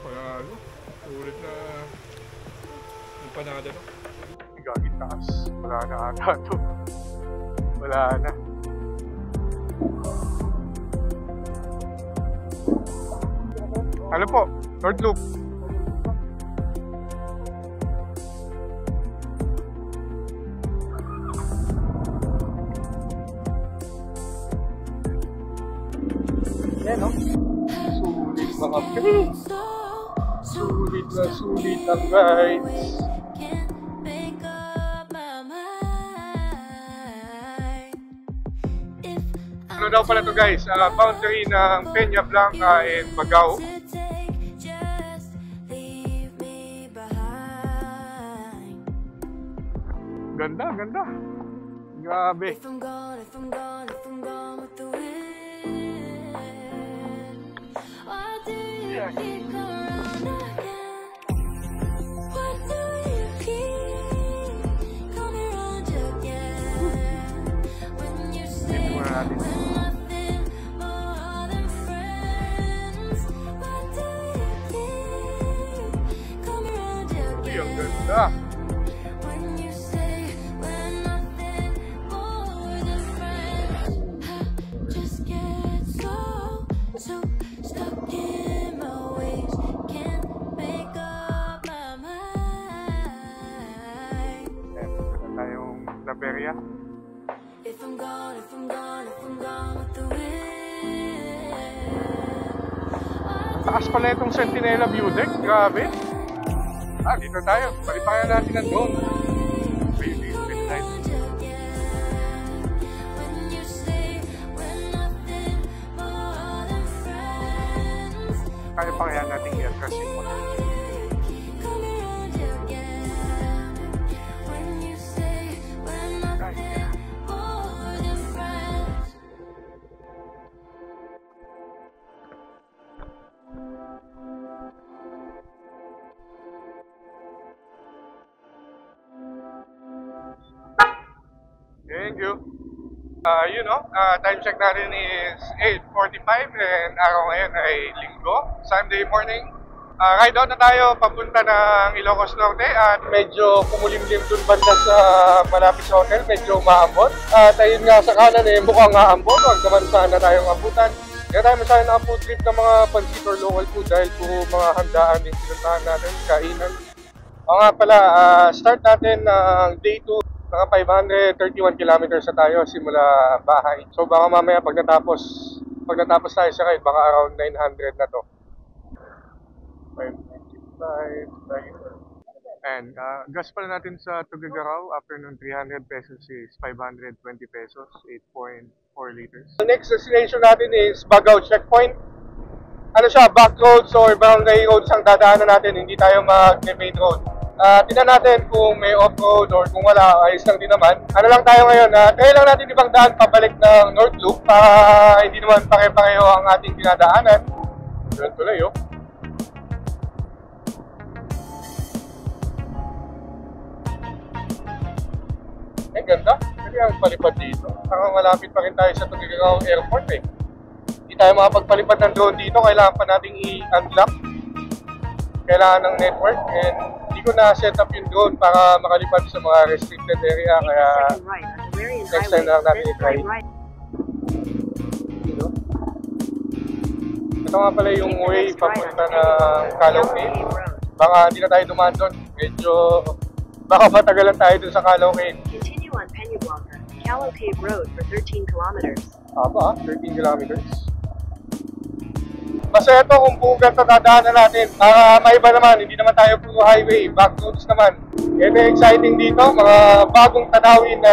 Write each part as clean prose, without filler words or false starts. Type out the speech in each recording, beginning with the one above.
Panalo. Ulit na empanada, no? Gagit taas. Wala na ata ito. Wala na. Ano po? North Loop. Yan, no? Sulit mga pre. Sulit na sulit ang rides. Ano daw pala to guys? Boundary ng Peña Blanca and Bagao. Ganda, ganda. Grabe. Dito muna natin. Uy, ang ganda. Laperia. Taas pala itong Centinela View Deck, grabe. Dito tayo, palipayan natin ang drone. Kaya pa kaya natin i-air kasi mo. Thank you. Time check natin is 8:45 and araw ngayon ay Linggo, Sunday morning. Ride out na tayo papunta ng Ilocos Norte at medyo kumulimlim dun banda sa malapit sa hotel, medyo maambon. At ayun nga sa kanan mukhang maambon, huwag naman sana tayong abutan. Kaya tayo masyari na food trip ng mga pansit or local food dahil puro mga handaan yung pinuntahan natin, kainan. O nga pala, start natin ng day 2. Mga 531 kilometers na tayo simula bahay. So baka mamaya pag natapos tayo sa ride, baka around 900 na to. 595. And gas pala natin sa Tuguegarao after nung 300 pesos is 520 pesos, 8.4 liters. The next destination natin is Bagao Checkpoint. Ano siya, back roads or barangay roads ang dadaanan natin, hindi tayo mag-main road. Tingnan natin kung may off-road or kung wala, ayos lang din naman. Ano lang tayo ngayon, try lang natin ibang daan pabalik ng North Loop para hindi naman pare-pareho ang ating dinadaanan. Yun tuloy, oh. Ganda. Kasi ang palipad dito. Parang malapit pa rin tayo sa Tuguegarao Airport eh. Hindi tayo makapagpalipad ng drone dito. Kailangan pa nating i-unlock. Kailangan ng network and hindi ko na-set up yung drone para makalipad sa mga restricted area. Kaya next time na lang natin i-try. Ito nga pala yung way papunta ng Calao Cave. Baka hindi na tayo dumaan doon. Medyo baka matagalan tayo doon sa Calao Cave. Calao Cave Road for 13 kilometers. Aba, 13 kilometers. Basta ito kung buong ganito dadaanan natin. Maiba naman, hindi naman tayo puro highway, back roads naman. Ito exciting dito, mga bagong tanawin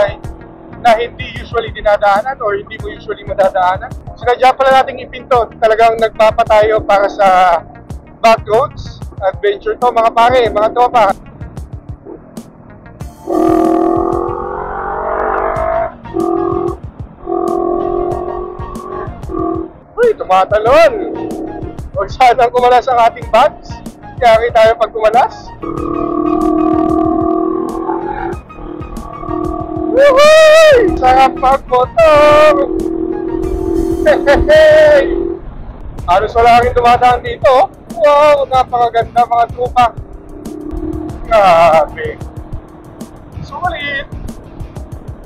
na hindi usually dinadaanan or hindi mo usually madadaanan. Sinadya pala nating ipinto, talagang nagpapatayo para sa back roads. Adventure to mga pare, mga tropa. Uy, tumatalon! Huwag sanang kumalas ang ating bags. Kaya tayo pag kumalas. Woohoo! Sarap magmotor! Hey! Halos wala rin dumadaan dito. Wow, napakaganda mga trupa. Grabe. Sulit.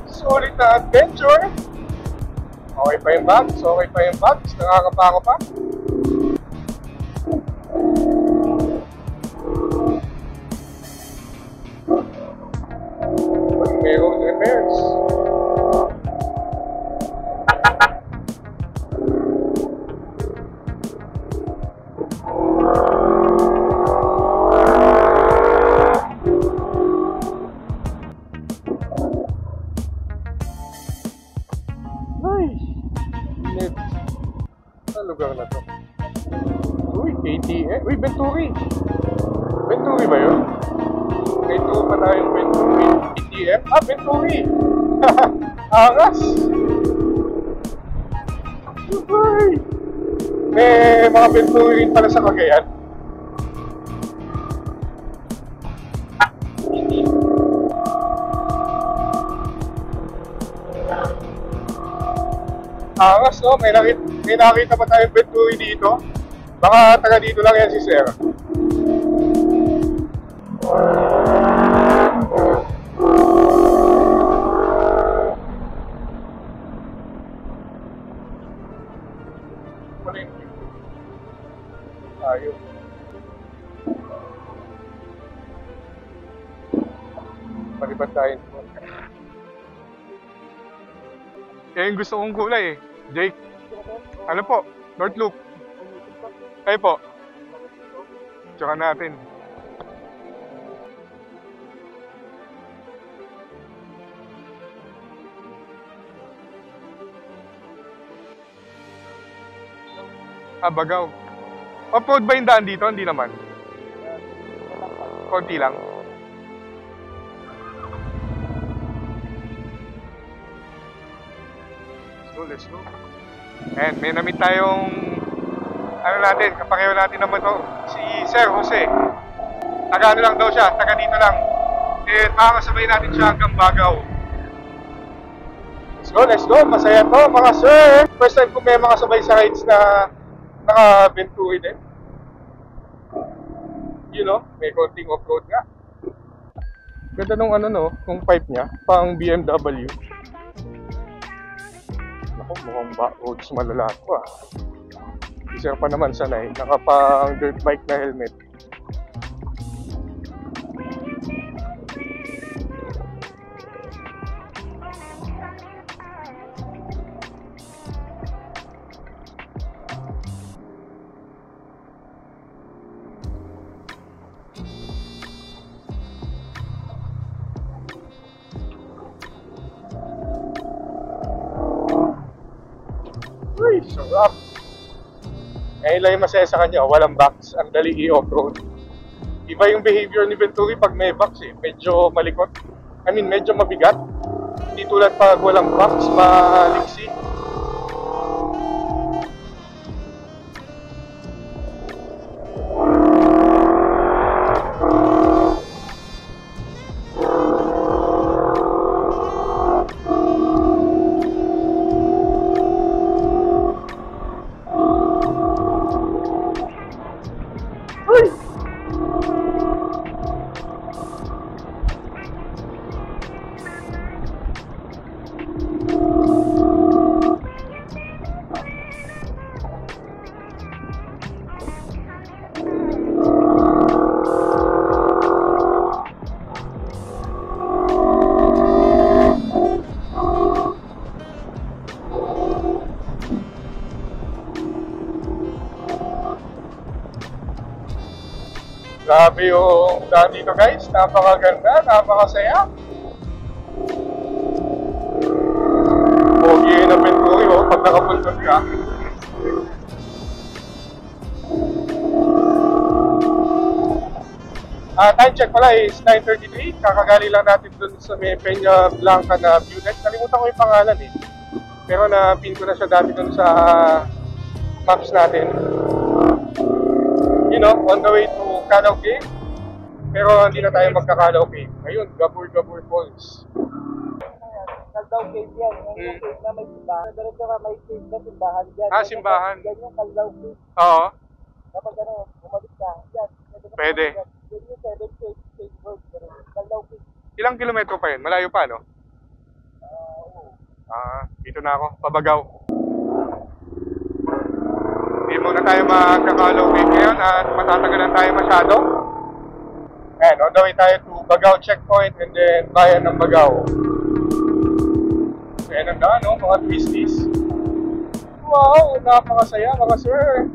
Sulit na adventure. Okay pa yung bags, okay pa yung bags. Nakakapako pa. Mayroong repairs. Lugar na to. Uy, KTM. Uy, Venturi. Venturi ba yun? May tour pa tayong Venturi. KTM? Ah, Venturi. Angas. Uy. May mga Venturi rin pala sa Cagayan. Angas, no? May nakita pa tayong Venturi dito. Baka taga dito lang yan si Sir. Ayun. Palipat tayo. Yan yung gusto kong kulay eh. Jake. Ano po? North Loop. Kayo po. Tsaka natin. Bagaw. Off-road ba yung daan dito? Hindi naman. Konti lang. Let's go. And may namit tayong ano natin, kapareho natin naman to, si Sir Jose. Taga ano lang daw siya, taga dito lang. And makakasabay natin siya hanggang Bagaw. Let's go, let's go. Masaya to mga sir. First time ko may makasabay sa rides na naka-Venturi din. You know, may konting off-road nga. Ganda nung ano no, kung pipe niya, pang BMW. Ako, mukhang roads malala ko ah. Isa pa naman sanay, nakapang dirt bike na helmet. Uy, sarap! Ngayon lang yung masaya sa kanya, walang box, ang dali i-off-road. Iba yung behavior ni Venturi pag may box eh, medyo malikot. I mean, medyo mabigat. Hindi tulad pag walang box, maliksi. Grabe yung daan dito guys, napakaganda, napakasaya. Pogi na Venturi oh, pag nakapuntot ka. Time check pala is 9:33, kakagali lang natin dun sa may Peña Blanca na view deck. Nalimutan ko yung pangalan eh. Pero na-pin ko na siya dati dun sa maps natin. You know, on the way to Calao Cave, pero hindi na tayo magka-Calao Cave. Ngayon, Gabur Falls. Caldaw Cave yan. Yung cave na may simbahan. Diretso ka may cave na simbahan dyan. Ah, simbahan. Yan yung Caldaw Cave. Oo. Kapag bumalik ka, yan. Pwede. Yan yung 7 cave road. Caldaw Cave. Ilang kilometro pa yun? Malayo pa, no? Dito na ako. Pabagaw. Hindi muna tayo magkaka-low wave ngayon at matatagalan tayo masyado. Ayan, on the way tayo to Bagaw checkpoint and then bayan ng Bagaw. Ayan ang daan, no? Mga twisties. Wow! Napakasaya, mga sir!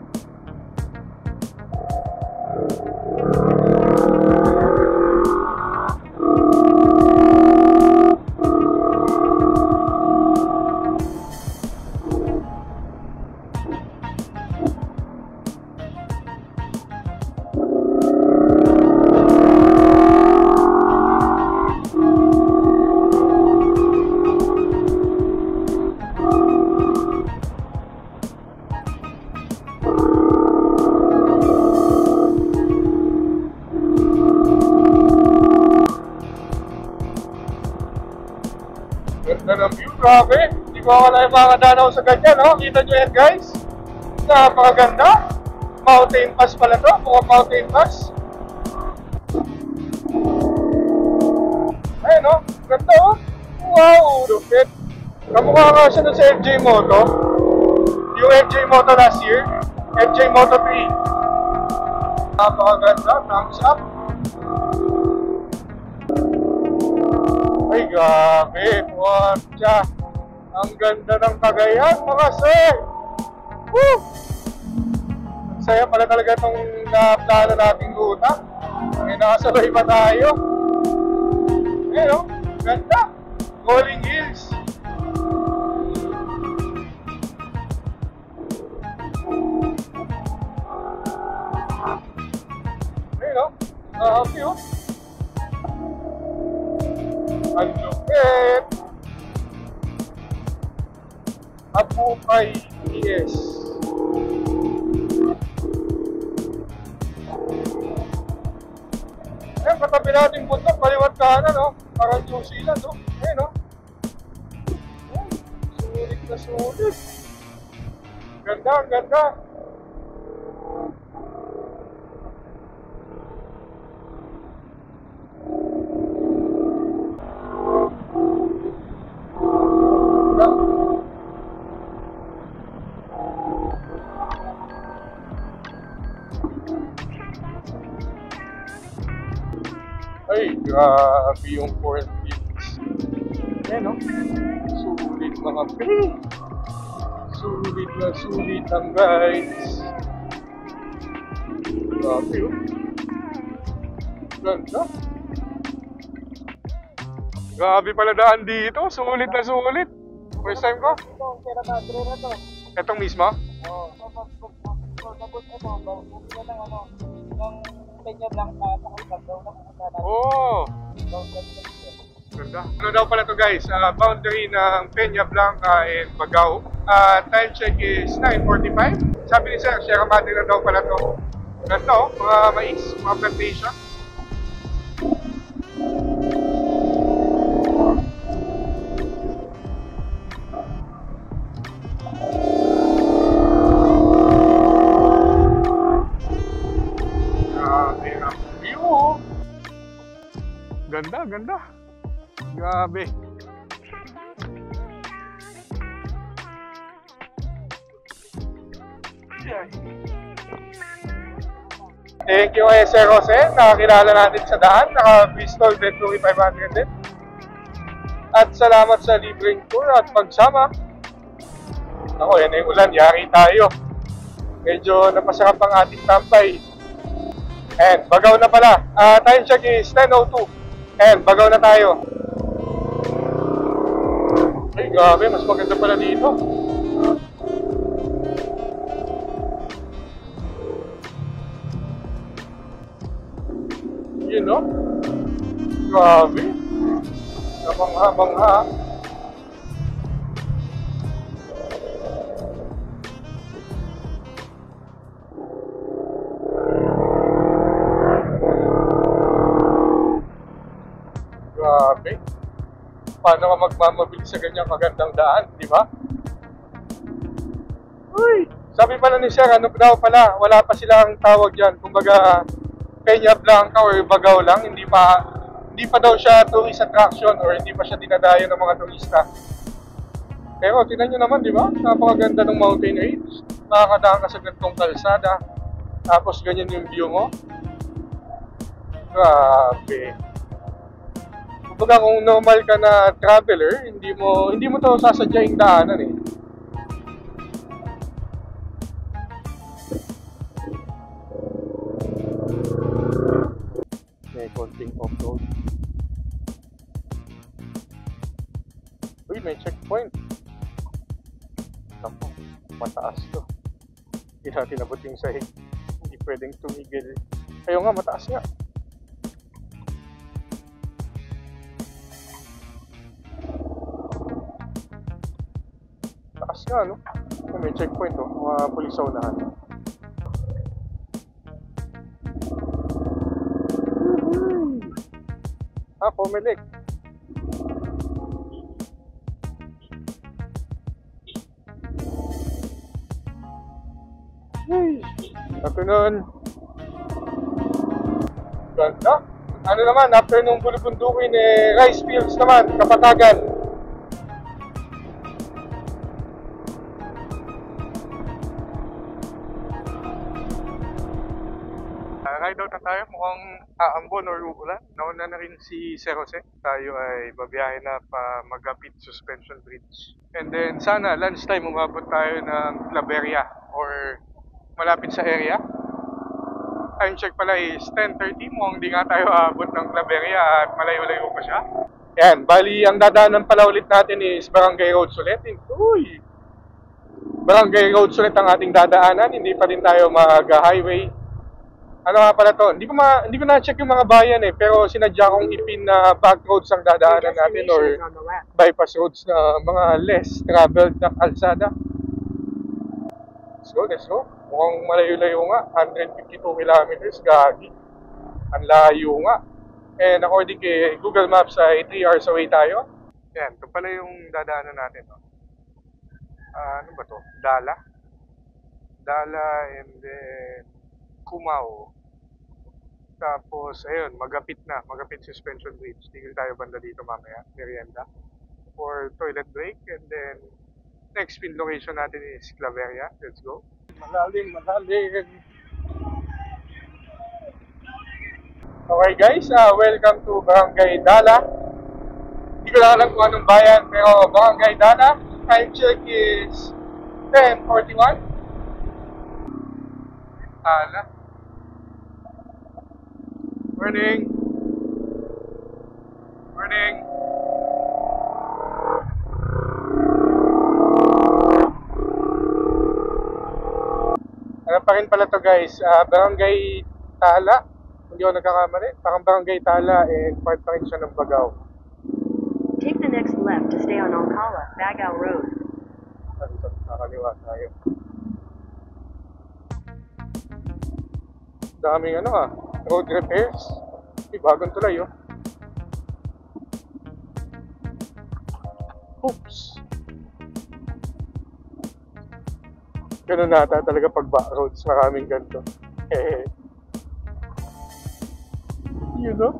Ganda ng view, grabe. Hindi ko akala yung mga danaw sa ganyan, no? Kita nyo yan, guys. Napakaganda. Mountain pass pala to. Mukhang mountain pass. Ayun, no? Ganda, oh. Wow, lupit. Kamukha nga siya sa FJ Moto. Yung FJ Moto last year. FJ Moto 3. Napakaganda. Thumbs up. Ay, grabe, puwatsa. Ang ganda ng Cagayan, mga sir. Woo! Ang saya pala talaga itong naplano nating ruta. May nakasabay pa tayo. Ayun, ganda. Rolling Hills. Ayun, view. Ang lupit! Abukay PS. Ayan, katabi natin bundok, kaliwat kanan, no? Parang New Zealand, no? Ayan, no? Ayan, sulit na sulit. Ganda, ang ganda. Ay, grabe yung Fort Hills. Ayan, no? Sulit mga pre. Sulit na sulit ang guys. Grabe, oh. Ganda. Grabe pala daan dito. Sulit na sulit. First time ko. Ito, ang Sierra Madre na to. Etong mismo? Oo. Tapos ito, bumili ka ng ng Peña Blanca sa Caldaw na pupunta natin. Oh! Ganda. Ano daw pala to guys? Boundary ng Peña Blanca and Bagaw. Time check is 9:45. Sabi ni Sir, Sierra Madre na daw pala to. Ganda, oh. Mga mais, mga plantation. Ganda, ganda. Grabe. Thank you kay Sir Jose. Nakakilala natin sa daan. Naka-Bristol Bentley 500 din. At salamat sa libreng tour at pagsama. Ako, yan na yung ulan. Yari tayo. Medyo napasarap ang ating tambay. And Bagaw na pala. Time check is 10:02. And Bagaw na tayo. Ay, grabe. Mas maganda pala dito. Yun, no? Grabe. Namangha-mangha. Grabe. Paano ka magmamabilis sa ganyang magandang daan, di ba? Uy! Sabi pala ni Sir, ano daw pala, wala pa silang tawag dyan. Kumbaga, Peña Blanca or Bagao lang, hindi pa daw siya tourist attraction or hindi pa siya dinadayo ng mga turista. Pero tingnan nyo naman, di ba? Napakaganda ng mountain range. Makakadaan ka sa gantong kalsada. Tapos ganyan yung view mo. Grabe. Kumbaga kung normal ka na traveler, hindi mo to sasadyaing daanan eh. May konting off-road. Uy, may checkpoint. Naku, mataas to. Hindi natin abot yung sahig. Hindi pwedeng tumigil. Ayaw nga, mataas nga. Taas nga, no? May checkpoint, oh. Mga pulis sa unahan. Pumilik. Afternoon. Ganda. Ano naman, after nung bulubundukin rice fields naman, Kapatagan. Ride out na tayo, mukhang aambon or uulan. Nauna na rin si Sir Jose. Tayo ay babiyahe na pa Magapit Suspension Bridge. And then sana lunchtime umabot tayo ng Claveria or malapit sa area. Time check pala is 10:30. Mukhang di nga tayo aabot ng Claveria at malayo-layo pa siya. Yan, bali ang dadaanan pala ulit natin is Barangay Roads ulit. Uy! Barangay Roads ulit ang ating dadaanan. Hindi pa din tayo mag-highway. Ano nga pala to? Hindi ko na-check yung mga bayan eh, pero sinadya kong ipin na back roads ang dadaanan natin or bypass roads na mga less traveled na kalsada. Let's go. Mukhang malayo-layo nga, 152 kilometers, gagi. Ang layo nga. And according kay Google Maps ay 3 hours away tayo. Yan, ito pala yung dadaanan natin. No? Ano ba to? Dala and then Cumao. Tapos, ayun, Magapit Suspension Bridge. Tigil tayo banda dito mamaya, merienda. For toilet break. And then, next pin location natin is Claveria. Let's go. Malalim. Okay guys, welcome to Barangay Dala. Hindi ko lang alam kung anong bayan, pero Barangay Dala. Time check is 10:41. Morning. Ano pa rin pala to guys, Barangay Tala. Hindi ako nagkakamali. Parang Barangay Tala and part pa rin siya ng Bagao. Take the next left to stay on Alcala, Bagao Road. Nakakaliwa tayo. Daming road repairs. Bagong tulay oh. Oops. Ganun nata talaga pag back roads, maraming ganito. You know?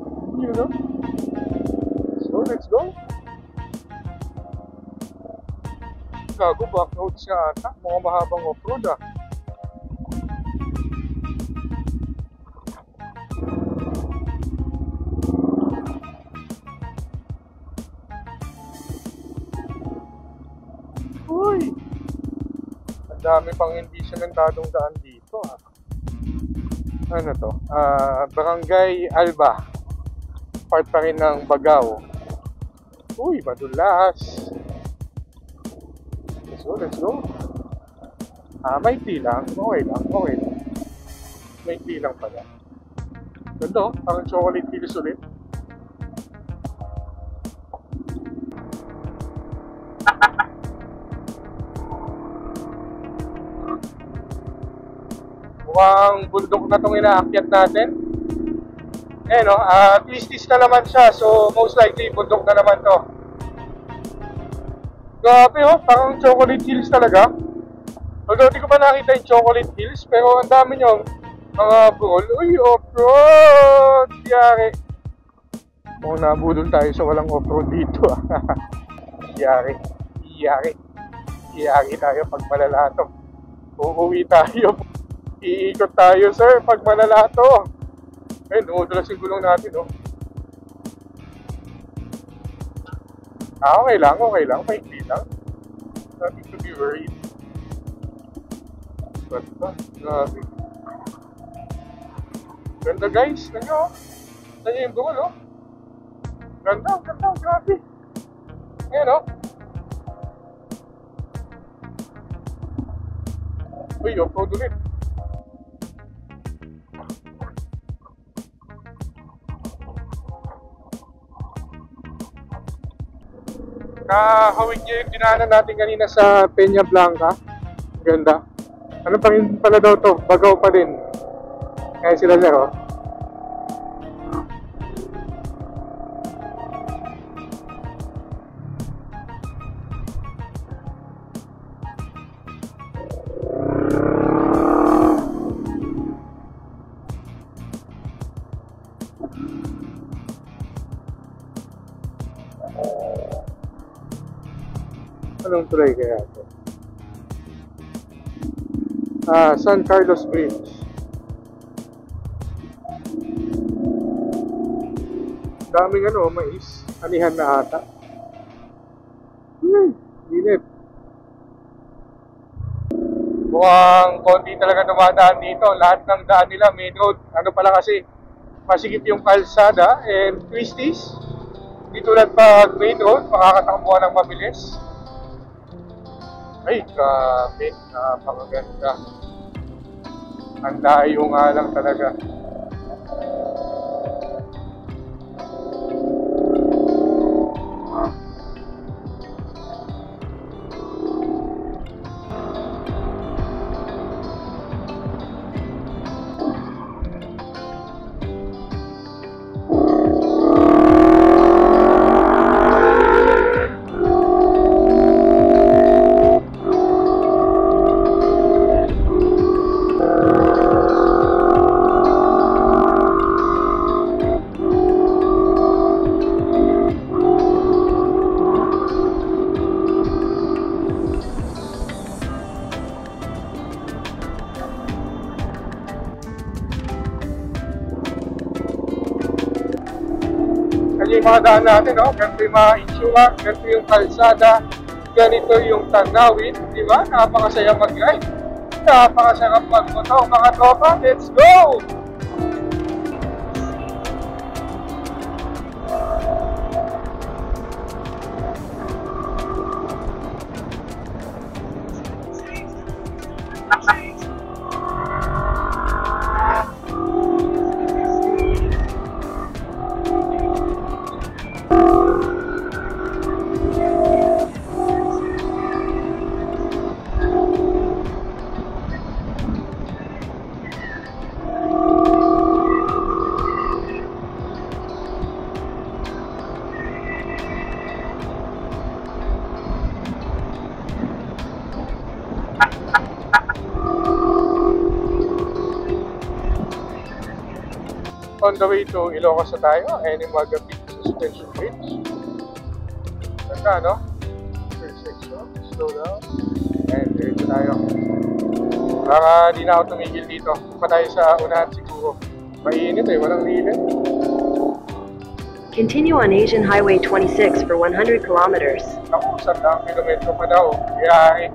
So, let's go. Gago, back roads nga ata. Mukhang mahabang off-road ah. Uy! Ang dami pang hindi sementadong daan dito ah. Ano to? Barangay Alba. Part pa rin ng Bagao. Uy, madulas. Let's go. Maikli lang. Okay lang. Maikli lang pala. Ganda oh. Parang chocolate filis ulit. Mukhang bundok na itong inaakyat natin. Twisties na naman siya. So, most likely, bundok na naman to. Grabe oh, parang chocolate hills talaga. Although di ko pa nakita yung chocolate hills, pero ang dami nyo mga bro. Uy, off-road! Yari. Oh, nabudol tayo sa walang off-road dito ah. Yari. Yari. Yari tayo pag malalato. Uuwi tayo. Iikot tayo sir pag malalato. Ayun, umudulas yung gulong natin oh. Okay lang, okay lang. Maikli lang. Nothing to be worried. Basta, grabe. Ganda guys, nanyo oh. Nanyo yung bungol oh. Ganda, ganda, grabe. Ayan oh. Uy, off-road ulit. Kahawig niyo yung dinaanan natin kanina sa Peña Blanca. Ganda. Ano pa rin pala daw to? Bagaw pa din. Kaya sila sir oh. Anong tulay kaya ito? San Carlos Bridge. Daming ano, mais. Anihan na ata. Init. Mukhang konti talaga dumadaan dito. Lahat ng daan nila main road. Ano pala kasi, masikip yung kalsada and twisties. Hindi tulad pag main road, makakatakbuhan ng mabilis. Ay, grabe. Napakaganda. Ang layo nga lang talaga. Yung mga daan natin, no? Ganito yung mga itsura, ganito yung kalsada, ganito yung tanawin, di ba? Napakasaya mag-ride, napakasarap mag-motor, mga tropa, let's go! On the way to Ilocos na tayo, Animaga Peak Suspension Bridge. Ganda, no? First section, slow down. And diretso tayo. Baka di na ako tumigil dito. Pa tayo sa unahan siguro. Mainit eh, walang lilit. Continue on Asian Highway 26 for 100 kilometers. Ako, 100 kilometro pa daw. Kaya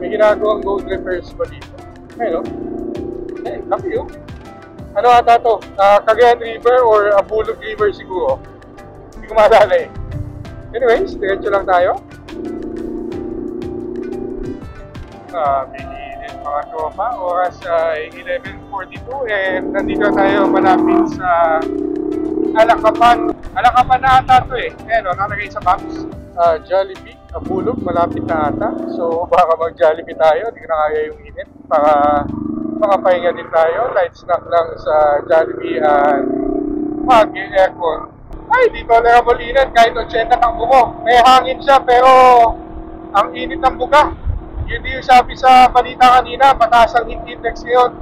may ginagawang gold reverse pa dito. Ayun, no? Eh, laki yun. Ano ata to? Cagayan River or Abulog River siguro. Hindi ko maalala eh. Anyways, diretso lang tayo. Bigilin mga tropa. Oras ay 11:42 and nandito tayo malapit sa Alakapan. Alakapan na ata to eh. Ayan o, nakalagay sa maps. Jollibee, Abulog, malapit na ata. So baka mag-Jollibee tayo. Hindi ko na kaya yung init. Para makapahinga din tayo. Light snack lang sa Jollibee at mag-aircon. Ay, di tolerable init kahit 80 takbo mo. May hangin siya pero ang init ng buga. Yun yung sabi sa balita kanina, mataas ang heat index ngayon.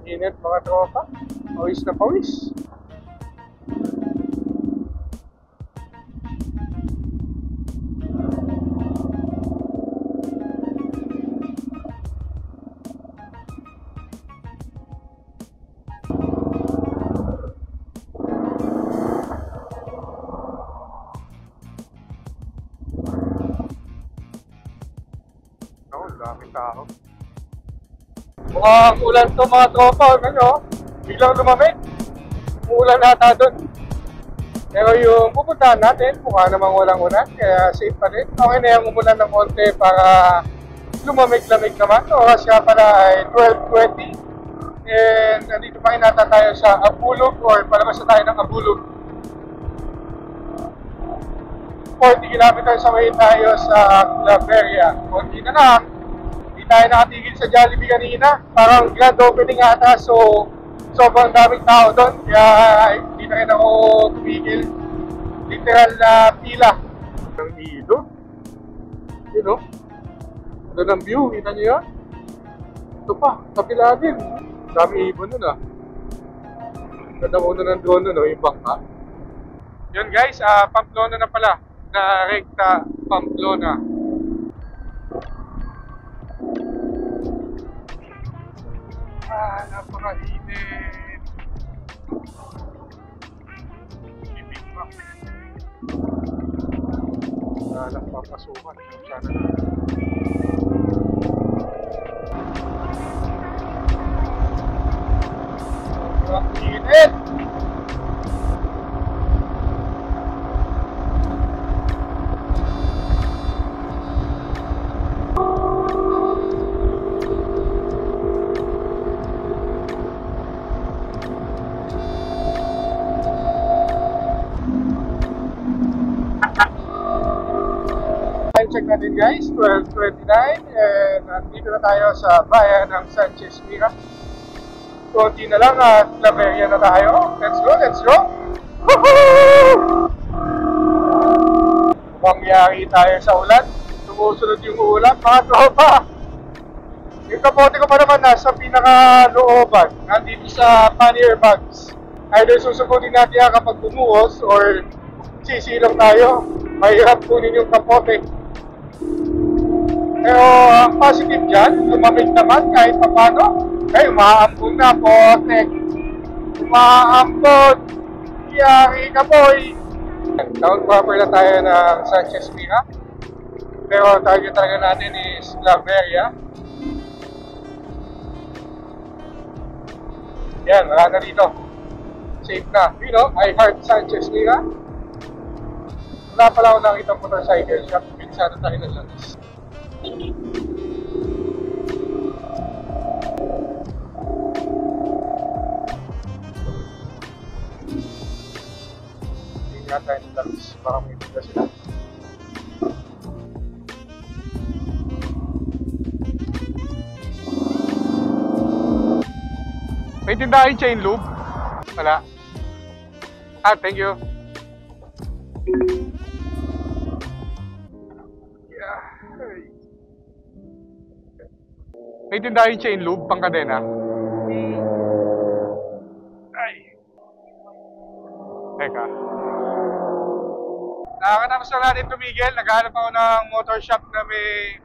Init mga tropa, pawis na pawis. Ako, daming tao. Mukhang ulan to mga tropa, ano? Biglang lumamig. Umuulan nata doon. Pero yung pupuntahan natin, mukha namang walang ulan, kaya safe pa rin. Okay na yung umulan ng konti para lumamig-lamig naman. Oras nga pala ay 12:20. And nandito pa rin nata tayo sa Abulog or palabas na tayo ng Abulog. 40 kilometers away tayo sa Claveria. Konti na lang. Tayo nakatigil sa Jollibee kanina. Parang grand opening ata, so sobrang daming tao doon. Kaya hindi na rin ako tumigil. Literal na pila. Ang ilog. Yun o. Doon ang view. Kita nyo yun? Ito pa. Kapila din. Dami ibon nun ah. Ganda ko na ng drone nun o. Yung bangka. Yun guys. Pamplona na pala. Na Recta Pamplona. Napaka-init. Ibig pa. Walang papasukan. Sana na. Napaka-init. Check natin guys, 12:29 and nandito na tayo sa bayan ng Sanchez Mira. Konti na lang at Claveria na tayo. Let's go, let's go! Woohoo! Mangyari tayo sa ulan. Sumusunod yung ulan, mga tropa. Yung kapote ko pa naman nasa pinaka-looban. Nandito sa pannier bags. Either susugutin natin yan kapag bumuhos or sisilong tayo. Mahirap kunin yung kapote. Pero ang positive dyan, lumamig naman kahit papano. Ay, umaambon na po, Tek. Umaambon. Yari ka, boy. Town proper na tayo ng Sanchez Mira. Pero target talaga natin is Claveria. Yan, wala na dito. Safe na. You know, I heart Sanchez Mira. Wala pala ako nakita motorcycle shop. Pinsado tayo na lunch. Tingnan tayo ng lunch. Baka may bigla sila. May tindahan chain lube? Wala. Ah, thank you. Yeah. May tindahan chain lube, pang kadena? Ay. Teka. Nakakatapos na natin tumigil. Naghahanap ako ng motor shop na may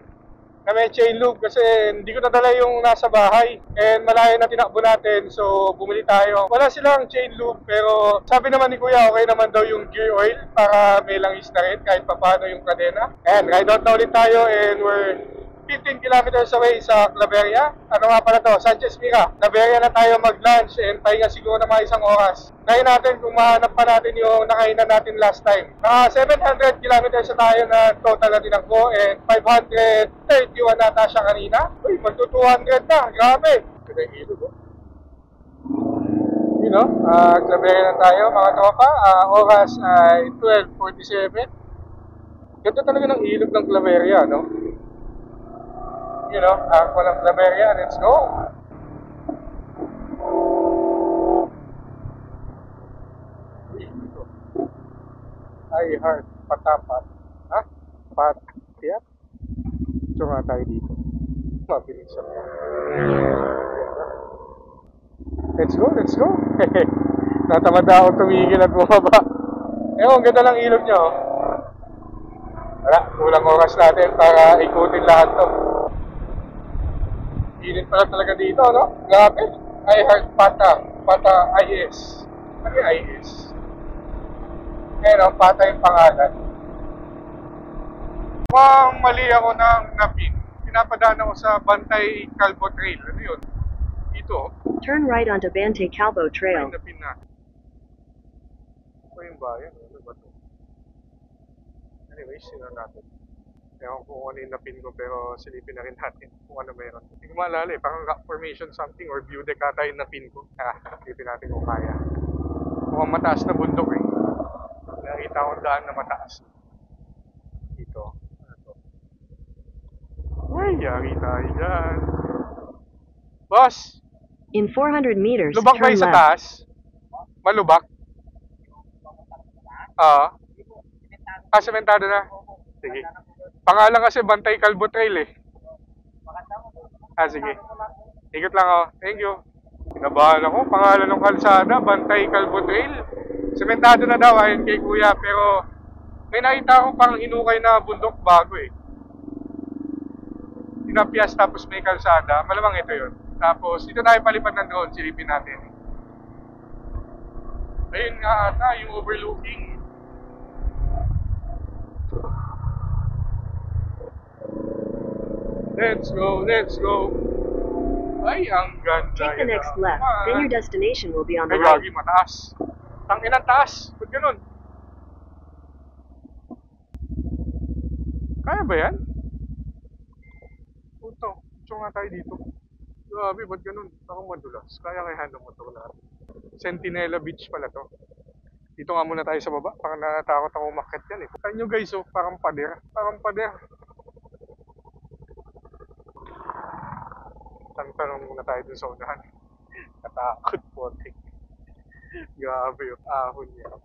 chain lube kasi hindi ko nadala yung nasa bahay and malayo na tinakbo natin, so bumili tayo. Wala silang chain lube pero sabi naman ni Kuya okay naman daw yung gear oil para may langis na rin kahit papaano yung kadena. And ride out na ulit tayo and we're 15 kilometers away sa Claveria. Ano nga pala to? Sanchez Mira. Claveria na tayo mag-lunch and pahinga siguro na mga isang oras. Try natin kung mahanap pa natin yung nakainan natin last time. 700 kilometers na tayo na total na tinakbo and 531 nata siya kanina. Uy, magto 200 na. Grabe. Ito yung ilog, oh. You know, Claveria na tayo mga tropa. Oras ay 12:47. Ganda talaga ng ilog ng Claveria, no? You know, walang Claveria, let's go! I heart patapat. Ha? Patiap? Ito nga tayo dito. Mabilis siya. Let's go, let's go! Natamad na ako tumigil at bumaba. Ang ganda lang ilog niya, oh. Wala, kulang oras natin para ikutin lahat to. Init pala talaga dito, no? Grabe. I heart Pata IS. Ano yung IS? Ngayon, Pata yung pangalan. Mukhang mali ako ng napin. Pinapadaan ako sa Bantay Calvo Trail. Ano yun? Dito. Turn right onto Bantay Calvo Trail. Ay, napin na. Ito yung bayan. Ano ba ito? Anyways, sila natin. Ewan kung ano yung napin ko pero silipin na rin natin kung ano meron. Hindi ko maalala eh, parang rock formation something or view deck ata yung napin ko. Silipin natin kung kaya. Mukhang mataas na bundok eh. Nakita akong daan na mataas. Dito. Ito. Ay, yari tayo dyan. Boss! In 400 meters, Lubak ba turn yung sa left. taas? Malubak? Sementado na? Sige. Pangalan kasi Bantay Calvo Trail eh. Sige. Ikot lang ako. Thank you. Kinabahan ako. Pangalan ng kalsada, Bantay Calvo Trail. Sementado na daw ayon kay Kuya. Pero may nakita akong parang hinukay na bundok bago eh. Tinapyas tapos may kalsada. Malamang ito yun. Tapos dito tayo palipad ng drone. Silipin natin. Ayun nga ata yung overlooking. Let's go, let's go. Ay, ang ganda. Take the next left, then your destination will be on the Ay, right. gagi, mataas. Tanginang taas. Ba't ganun? Kaya ba yan? Puto, ito nga tayo dito. Grabe, ba't ganun? Ako madulas. Kaya ng motor natin. Sentinela Beach pala to. Dito nga muna tayo sa baba. Parang natatakot ako umakyat yan eh. Tignan nyo guys, oh, parang pader. Parang pader. Tanong muna tayo dun sa unahan. Natakot po. Grabe yung ahon niya.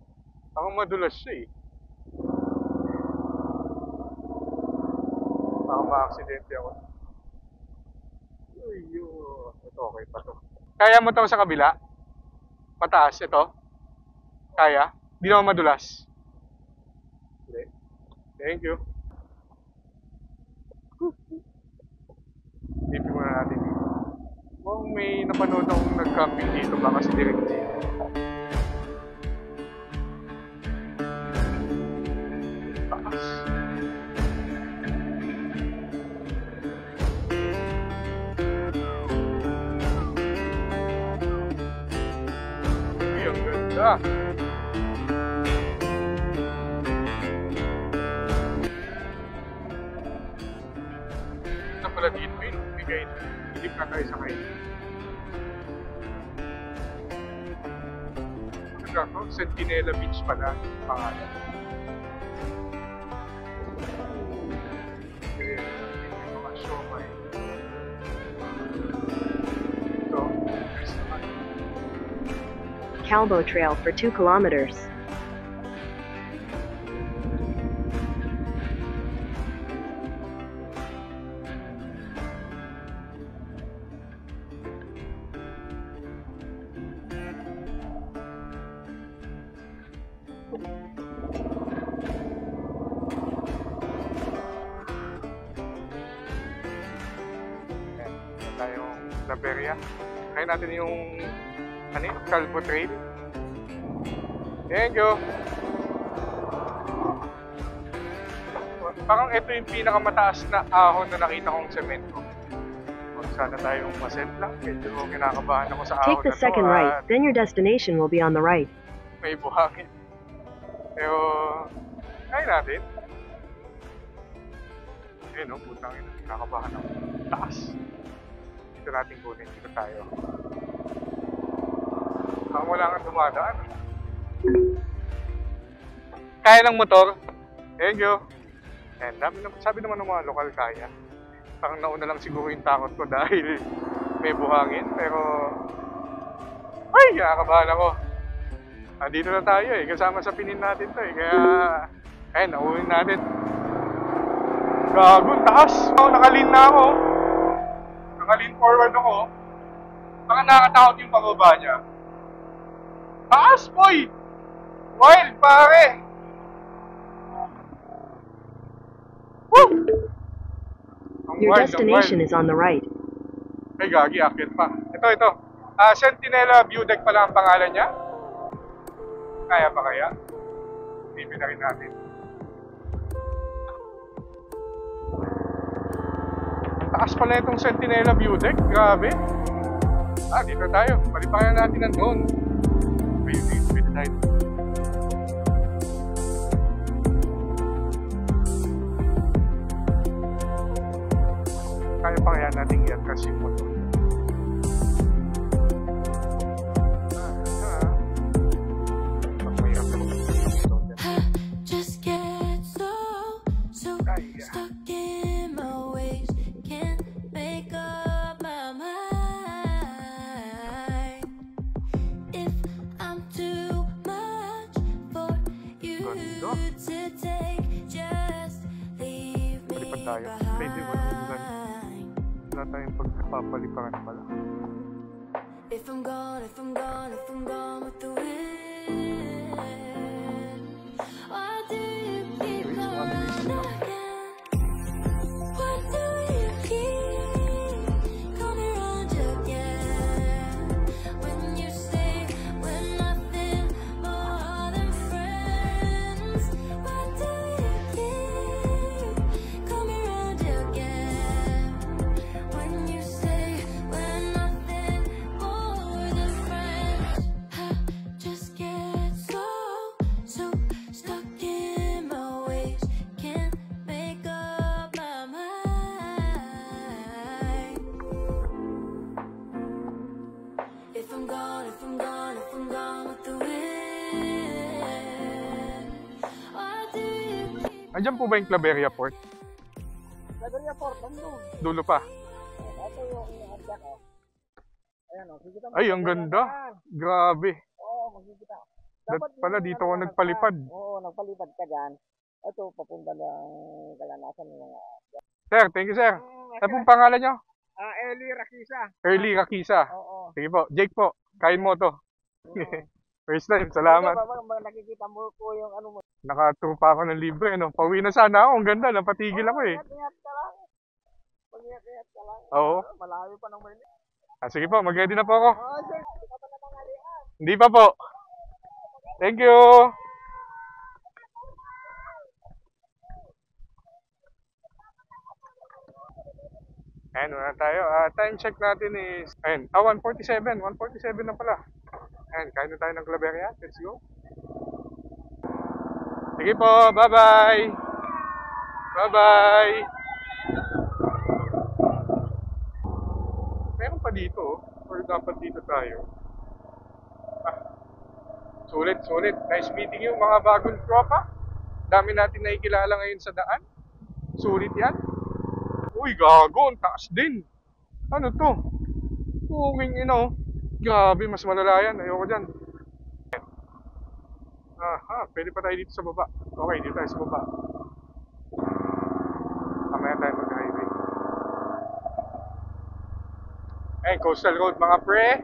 Parang madulas siya eh. Parang ma-aksidente ako. Uy, ito okay pa to. Kaya mo to sa kabila? Mataas ito? Kaya? Di naman madulas? Hindi. Thank you. Tipin muna natin dito. Kung may napanood akong nag-camping dito, baka si Direk dito. Taas. Ay, ang ganda. Ito pala dito yun. Bigay ito. Hindi na tayo sa kayo. Ano to? Sentinela Beach pala. Pangalan. Okay. May mga siomay. Ito. There's naman. Calbo Trail for 2 kilometers. Tayong Claveria. Kaya natin yung Calbo Trail. Thank you. Parang ito yung pinakamataas na ahon na nakita kong semento. Huwag sana tayong masend lang. Medyo kinakabahan ako sa ahon Take the na to. second right, then your destination will be on the right. May buhangin. Pero, kaya natin. Ayun o, putang ina. Kinakabahan ako. Taas. Dito natin kunin. Dito tayo. Parang wala kang dumadaan. Kaya ng motor. Thank you. And sabi naman ng mga lokal kaya. Parang nauna lang siguro yung takot ko dahil may buhangin. Pero, ay, kinakabahan ako. Dito na tayo eh. Kasama sa pinin natin to eh. Kaya, ayun, nauunin natin. Gagong taas. Nakalin na ako. Nakalin forward ako. Baka nakakatakot yung pababa niya. Taas, boy! Wild, pare! Woo! Your destination is on the right. Ay, gagi, akit pa. Ito. Sentinela View Deck pala ang pangalan niya. Kaya pa kaya? Bibili na rin natin. Ang taas pala itong Sentinela View Deck. Grabe. Dito tayo. Palipayan natin nandoon. Wait tayo. Kaya pa kaya natin i-atras yung motor. Tayo. Pwede mo naman. Wala tayong pagpapaliparan pala. If I'm gone with the wind, why do you keep going again? Why do you keep coming around again? When you say we're nothing more than friends, why do you keep coming around again? When you say we're nothing more than friends, I just get so stuck in my ways. Can't make up my mind. If I'm gone with the wind, why do you keep Andiyan po ba yung Claveria Port? Claveria Port, nandun. Dulo pa. Ito yung andyan o. Ayan o, makikita mo. Ay, ang ganda. Grabe. Oo, makikita. Pala dito ako nagpalipad. Oo, nagpalipad ka dyan. Ito, papunta ng kalanasan ng mga... Sir, thank you sir. Ano pong pangalan nyo? Eli Rakisa. Early Rakisa. Oo. Sige po. Jake po. Kain mo to. First time. Salamat. Nakikita mo po yung ano mo. Nakatupa ako ng libre. Ano? Pauwi na sana ako. Ang ganda. Napatigil ako eh. Ingat ka lang. Mag-ingat ka lang. Oo. Malayo pa ng Manila. Sige po. Mag-ready na po ako. Oo, sir. Hindi ka pa na mangalian. Hindi pa po. Thank you. Ayan, wala tayo. Time check natin is, ayan, 1:47. 1:47 na pala. Ayan, kain na tayo ng Claveria. Let's go. Sige po, bye-bye. Bye-bye. Meron pa dito, or dapat dito tayo. Sulit. Nice meeting you, mga bagong tropa. Dami natin nakikilala ngayon sa daan. Sulit yan. Uy, gago, ang taas din. Ano to? Punging ino. Grabe, mas malala yan. Ayoko dyan. Aha, pwede pa tayo dito sa baba. Okay, dito tayo sa baba. Mamaya tayo mag-highway. Ayun, coastal road mga pre.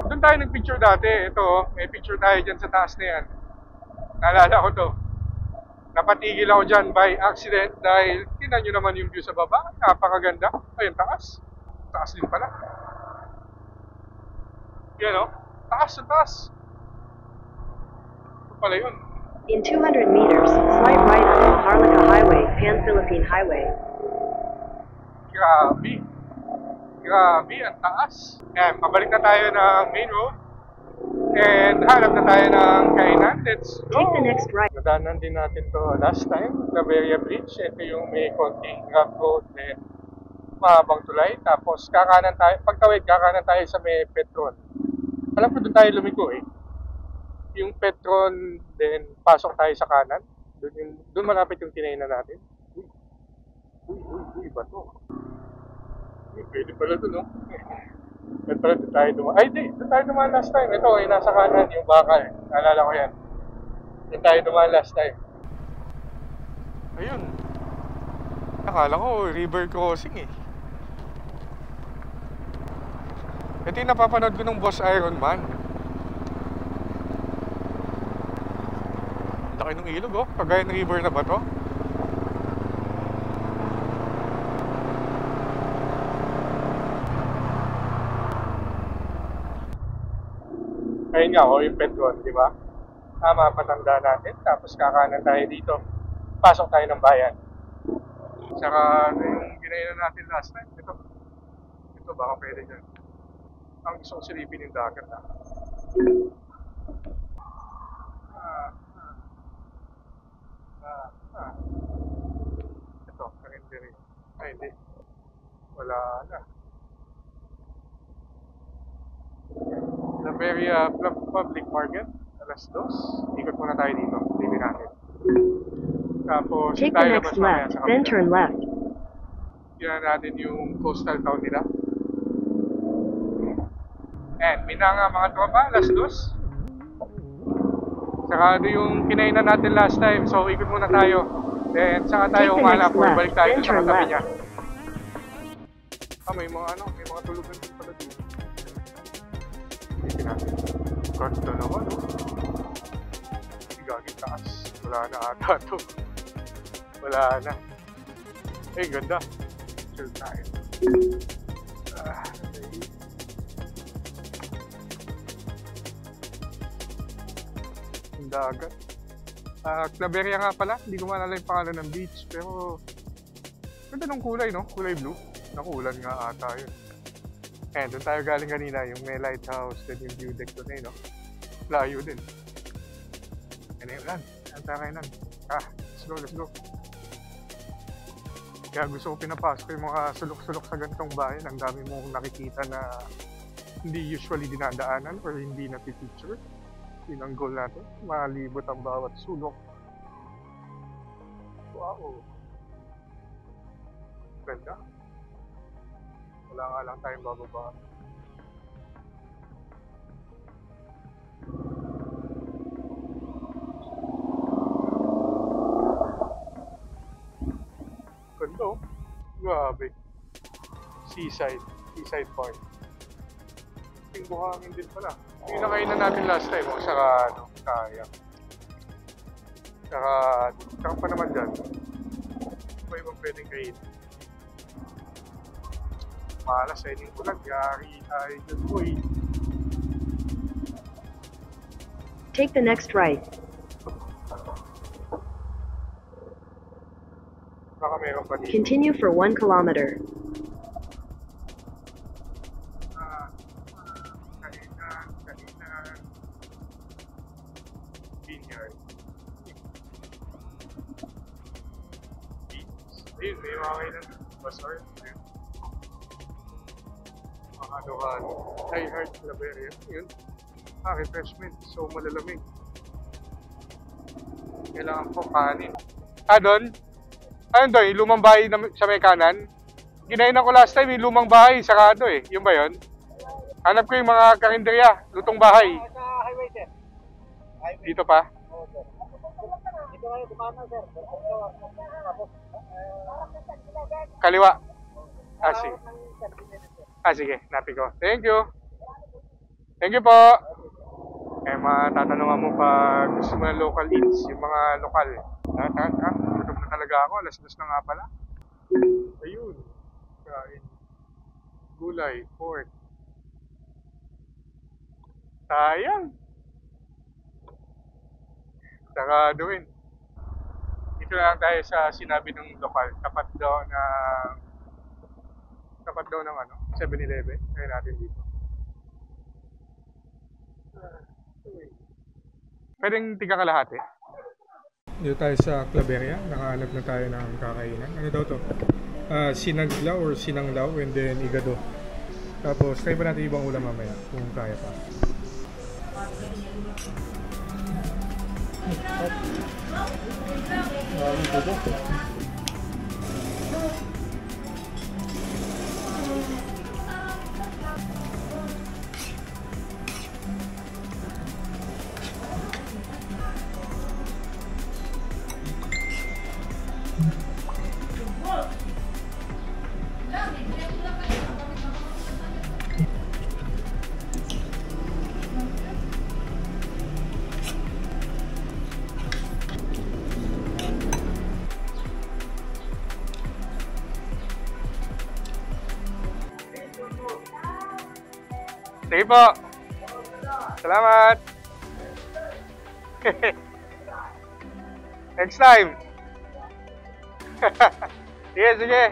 Doon tayo nag-picture dati. Ito, may picture tayo dyan sa taas na yan. Naalala ko to. Napatigil ako dyan by accident dahil tingnan nyo naman yung view sa baba. Napakaganda. Ayun, taas. Taas din pala. Yan o. Taas, taas. Ito pala yun. In 200 meters, slight right on Maharlika Highway, Pan-Philippine Highway. Grabe. Grabe, ang taas. Yan, pabalik na tayo ng main road. And hanap na tayo ng kainan. Let's go! Take the next right. Nadaanan din natin to last time, Claveria Bridge. Ito yung may konting rough road and mahabang tulay. Tapos kakanan tayo, pagtawid, kakanan tayo sa may Petron. Alam ko doon tayo lumiko eh. Yung Petron, then pasok tayo sa kanan. Doon malapit yung tinainan natin. Uy, bato. Pwede pala doon, no? At pala doon tayo dumaan. Ay, di. Doon tayo dumaan last time. Ito, ay nasa kanan yung bakal. Naalala ko yan. Doon tayo dumaan last time. Ayun. Akala ko, river crossing eh. Ito yung napapanood ko ng Boss Iron Man. Laki ng ilog, oh. Cagayan River na ba to? Ayun nga, oh, yung Petron, di ba? Tama, patanda natin. Tapos kakanan tayo dito. Pasok tayo ng bayan. Saka yung ginainan natin last time. Ito baka pwede dyan. Ang gusto kong silipin yung dagat, ha? Ito, karinderi. Ay, hindi. Wala na. Claveria Public Market, alas 2. Ikot muna tayo dito. Tingnan natin. Tapos, Take the tayo next labas mamaya left, sa then kabila. turn left. Tingnan natin yung coastal town nila. And, minanga mga tropa, alas 2. Saka ito yung kinainan natin last time. So, ikot muna tayo. Then, saka tayo Take the umalap next or left, balik tayo then sa turn katabi left. niya. May mga tulugan din pala dito. Tingnan natin. Ganda naman, no? Gaging taas. Wala na ata to. Wala na. Eh, ganda. Chill tayo. Ang dagat. Claveria nga pala. Hindi ko maalala yung pangalan ng beach. Pero, ganda ng kulay, no? Kulay blue. Nakulan nga ata yun. Ayan, doon tayo galing kanina. Yung may lighthouse. Then yung view deck doon, no? Layo din. Ayan na yun lang. Ayan tayo kayo nan. Let's go. Kaya gusto ko pinapasok yung mga sulok-sulok sa ganitong bayan. Ang dami mong nakikita na hindi usually dinadaanan or hindi napipicture. Yun ang goal natin. Malibot ang bawat sulok. Wow! Ganda. Wala nga lang tayong bababa. Ganda, oh. Grabe. Seaside park. Yung buhangin din pala. Yung nakainan natin last time, oh, saka kayak. Saka pa naman dyan. May ibang pwedeng kainin. Malas sa ining bulag, yari tayo dyan, boy. Take the next right. Baka meron pa dito. Continue for 1 kilometer. Kainan. Vineyard. Ayun, may mga kainan. Bazaar. Ayun. Mga luhan. High Heart Claveria. Yun. Refreshment. So, malalamig. Kailangan ko kanin. Doon? Ayun doon, yung lumang bahay na, sa may kanan. Ginainan ko last time, yung lumang bahay, sarado eh. Yung ba yun? Hanap ko yung mga karinderya, lutong bahay. Sa highway, sir. Dito pa? Oo, sir. Dito kayo, kumana, sir. Tapos, Kaliwa. Sige. ng 30 minutes, sir. Sige, napi ko. Thank you. Thank you po. Matatanungan mo pag gusto mo ng local eats, yung mga lokal. Gutom na talaga ako. Alas 2 na nga pala. Ayun. Kain. Gulay, pork. Sayang. Saka doon. Dito lang tayo sa sinabi ng lokal. Tapat daw ng 7-Eleven. Kaya natin dito. Pwedeng tiga kalahati. Dito tayo sa Claveria. Nakahanap na tayo ng kakainan. Ano daw to? Sinaglaw or sinanglaw and then igado. Tapos try pa natin ibang ulam mamaya kung kaya pa. Sige po. Salamat. Next time. Sige.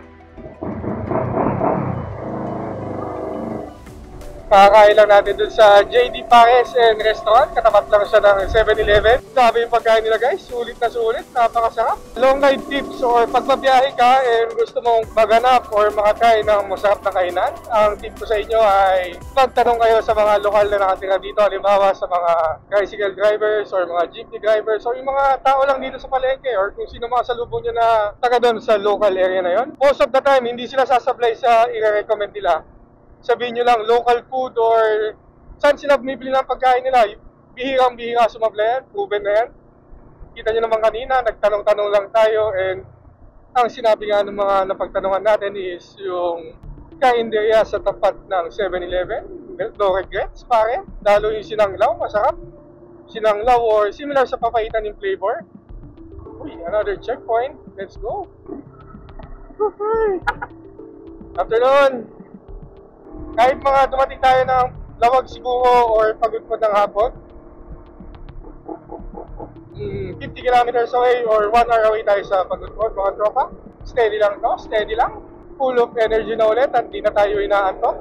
Kakain lang natin dun sa JD Pares and Restaurant. Katapat lang siya ng 7-Eleven. Sabi yung pagkain nila guys, sulit na sulit, napakasarap. Long ride tips or pag mabiyahe ka and gusto mong maganap or makakain ng masarap na kainan, ang tip ko sa inyo ay magtanong kayo sa mga lokal na nakatira dito. Halimbawa sa mga tricycle drivers or mga jeepney drivers or yung mga tao lang dito sa palengke or kung sino mga salubong nyo na taga doon sa local area na yon. Most of the time, hindi sila sasablay sa i-recommend nila. Sabihin nyo lang local food or saan sila bumibili ng pagkain nila. Bihirang-bihira sumablay yan, proven na yan. Kita nyo naman kanina, nagtanong-tanong lang tayo and ang sinabi nga ng mga napagtanungan natin is yung kainderya sa tapat ng 7-Eleven. No regrets, pare. Lalo yung sinanglaw, masarap. Sinanglaw or similar sa papaitan yung flavor. Uy, another checkpoint. Let's go. Afternoon. Kahit mga dumating tayo ng lawag siguro or pagod-pod ng hapon, 50 kilometers away or 1 hour away tayo sa pagod-pod, mga tropa. Steady lang to, steady lang. Full of energy na ulit at di na tayo inaantok.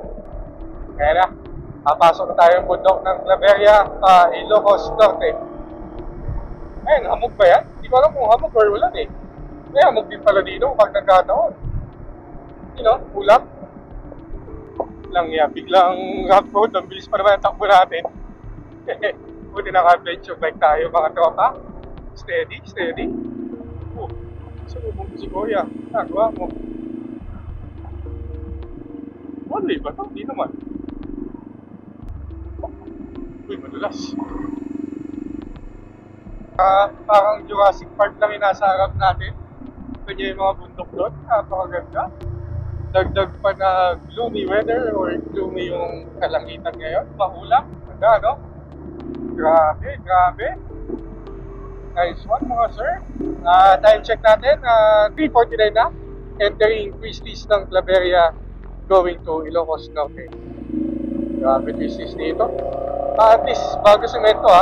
Kaya na, papasok na tayo yung bundok ng Claveria, Ilocos Norte. Ayun, hamog ba yan? Hindi ko alam kung hamog or ulan eh. May hamog din pala dito pag nagkataon. You know, ulap. Lang yan, biglang rough road, ang bilis pa naman ang takbo natin. Buti naka-adventure bike tayo mga tropa. Steady. Salubong ko si Kuya. Nagawa mo. One way ba ito? Hindi naman. Uy, madulas. Parang Jurassic Park lang yung nasa harap natin. Kanya yung mga bundok doon. Napakaganda. Dagdag pa na gloomy weather or gloomy yung kalangitan ngayon. Mahulap. Ganda, no? Grabe. Nice one, mga sir. Time check natin. 3:49 na. Entering Christie's ng Claveria going to Ilocos Norte. Grabe Christie's dito. At least, bago semento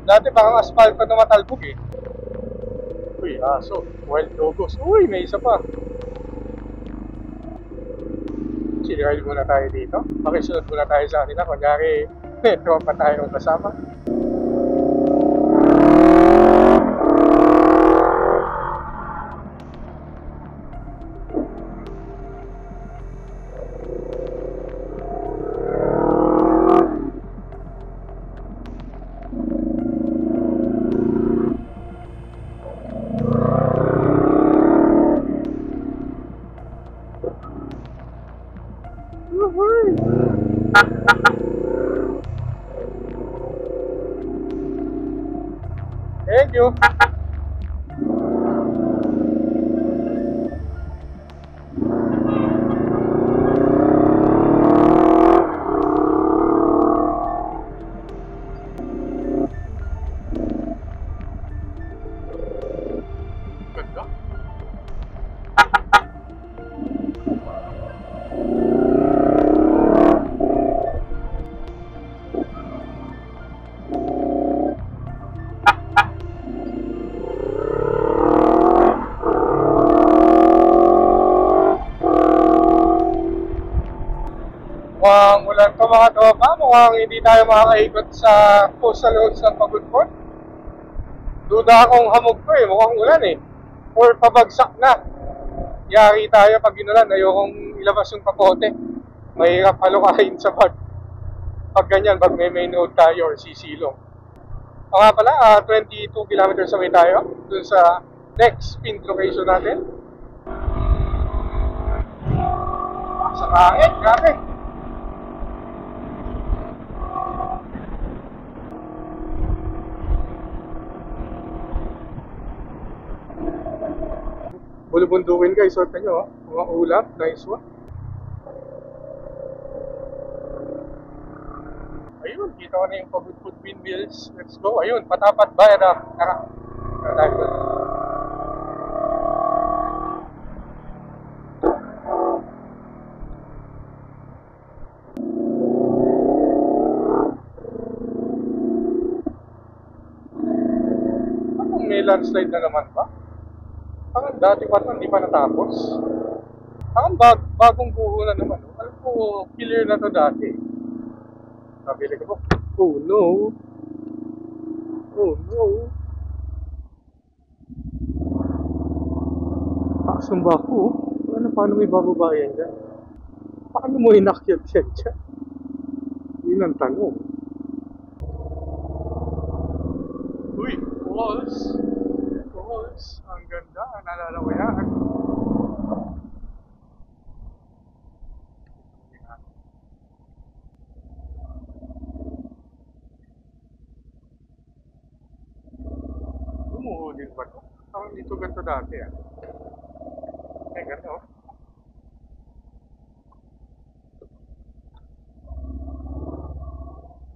Dati parang asphalt na matalbog eh. Uy, aso. Wild logos. Uy, may isa pa. Siniride muna tayo dito. Makisunod muna tayo sa kanila. Kunyari, tropa tayong kasama. Thank you. Ganda. Mukhang ulan to mga tropa, mukhang hindi tayo makakaikot sa coastal roads ng Pagudpod. Duda akong hamog to eh, mukhang ulan eh. Or pabagsak na. Yari tayo pag inulan, ayokong ilabas yung kapote. Mahirap halukain sa bag. Pag ganyan, pag may main road tayo or sisilong. O nga pala, 22 kilometers away tayo dun sa next pin location natin. Sa kahit, grabe. Bulubundukin guys, sorta nyo, mga ulap, nice one. Ayun, kita ko na yung Pagudpod windmills. Let's go, ayun, patapat ba? Tara. Anong may landslide na naman ba? Parang dati pa ito, hindi pa natapos. Parang bagong buho na naman. Alam ko, clear na to dati. Sabili ko po, oh no. Oh no. Taas ng bako. Paano may bababayan dyan? Paano mo inakyat yan dyan? Yun ang tanong. Uy, walls. Ang ganda, naalala ko yan. Lumuhulin ba ito? Parang dito ganito dati ah. Eh, ganito.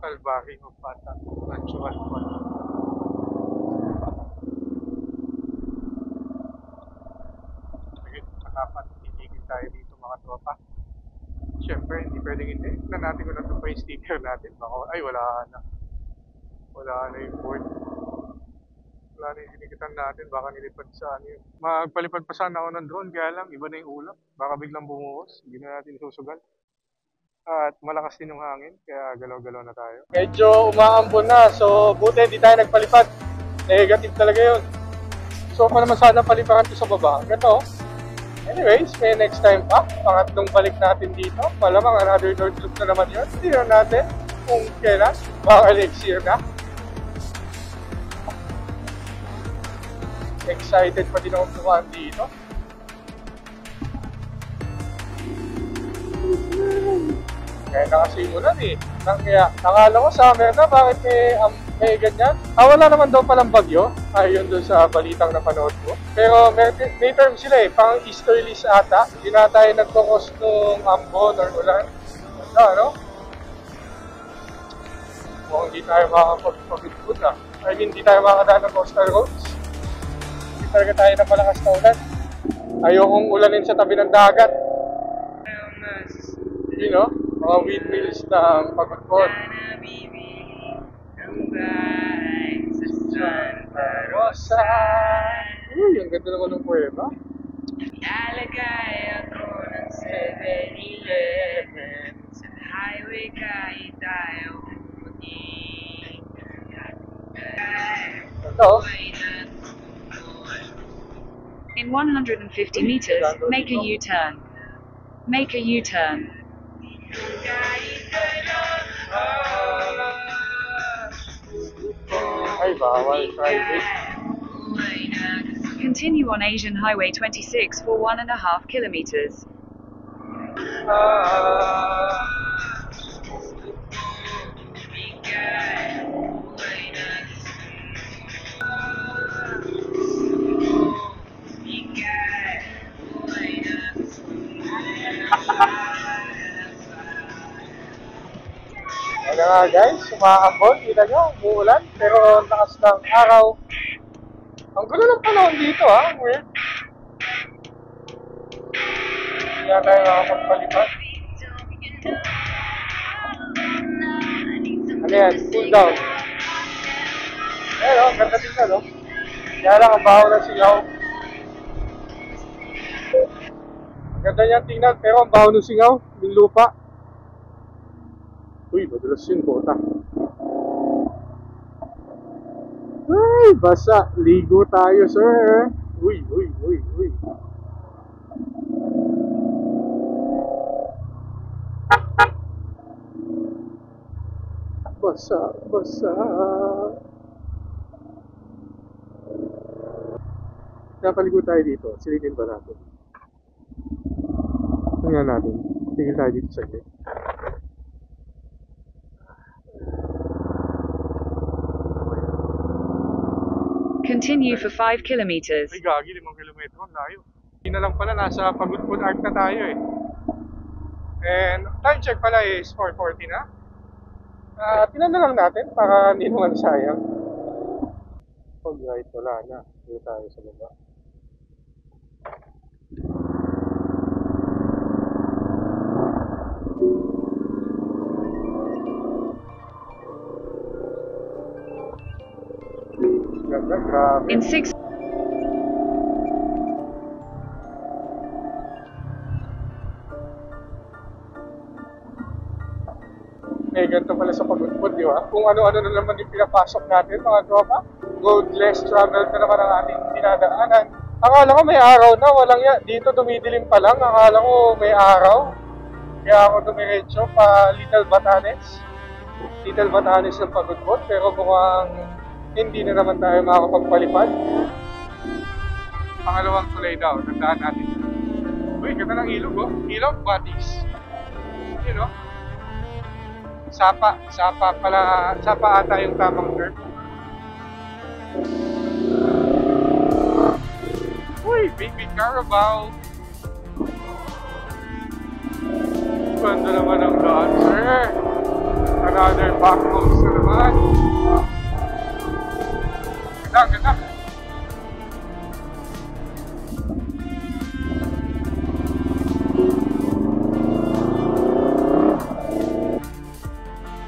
Kalbari o pata. Natural pata. Dapat titigil tayo dito mga tropa. Siyempre, hindi pwedeng hindi. Tignan natin kung natin pa yung sticker natin. Baka, ay, wala na. Wala na yung board. Wala na yung sinikitan natin. Baka nilipad sa ano yun. Magpalipad pa sana ako ng drone. Kaya lang, iba na yung ulap. Baka biglang bumuhos. Hindi na natin susugal. At malakas din yung hangin. Kaya galaw-galaw na tayo. Medyo umaambon na. So, buti hindi tayo nagpalipad. Negative talaga yun. So, pa naman sana paliparan ito sa baba. Ganito. Anyways, may next time pa. Pangatlong balik natin dito. Malamang another north loop na naman yun. Tignan natin kung kailan. Baka next year na. Excited pa din ako tumaan dito. Kaya nakasimulan eh. Kaya nakala ko summer na, bakit may ganyan? Wala naman daw palang bagyo. Ayun doon sa balitang napanood ko. Pero may term sila eh, pang easterlies ata. Hindi na tayo nagkukos nung ambon or ulan. Ano? Mukhang hindi tayo makakapag-pagod ah. I mean, hindi tayo makakadaan ng coastal roads. Hindi talaga tayo ng malakas na ulan. Ayokong ulanin sa tabi ng dagat. You know, mga windmills ng Pagudpod. Uy, ang ganda naman ng kuweba. Lalagay ako ng 7-Eleven sa highway kahit tayo pumunti. Ito. In 150 meters, make a U-turn. Make a U-turn. Ay, bawal. Friday. Continue on Asian Highway 26 for 1.5 kilometers. guys, umaambon. Kita nyo, umuulan. Pero lakas ng araw. Ang gulo ng panahon dito ha. Weird. Hindi na tayo makapagpalipat. Ano yan? Cool down. Ayan o, ganda din na no. Kaya lang ang baho ng singaw. Ganda niyan tingnan, pero ang baho ng singaw, yung lupa. Uy, madulas yun, bota. Ay, basa. Ligo tayo, sir. Uy. Basa. Napaligo tayo dito. Silipin ba natin? Tingnan natin. Tingin tayo dito sa gate. Continue for 5 kilometers. Ay, gagi, 5 kilometro. Ang layo. Hindi na lang pala, nasa Pagudpud Arc na tayo eh. And time check pala is 4:40 na. Tinan na lang natin para hindi naman sayang. Pag right, wala na. Dito tayo sa baba. Ganda, grabe. In 6 Eh, ganito pala sa Pagudpud, di ba? Kung ano-ano na naman yung pinapasok natin, mga tropa. Road less traveled na naman ang ating dinadaanan. Akala ko may araw na, walang dito dumidilim pa lang. Akala ko may araw. Kaya ako dumiretso pa Little Batanes ng Pagudpud. Pero mukhang hindi na naman tayo makakapagpalipad. Pangalawang tulay daw, tandaan natin. Uy, ganda ng ilog oh. Ilog, Batis. You know? Sapa ata yung tamang term. Uy, baby Carabao. Ganda naman ang daan, sir. Another back post na naman. Ganda.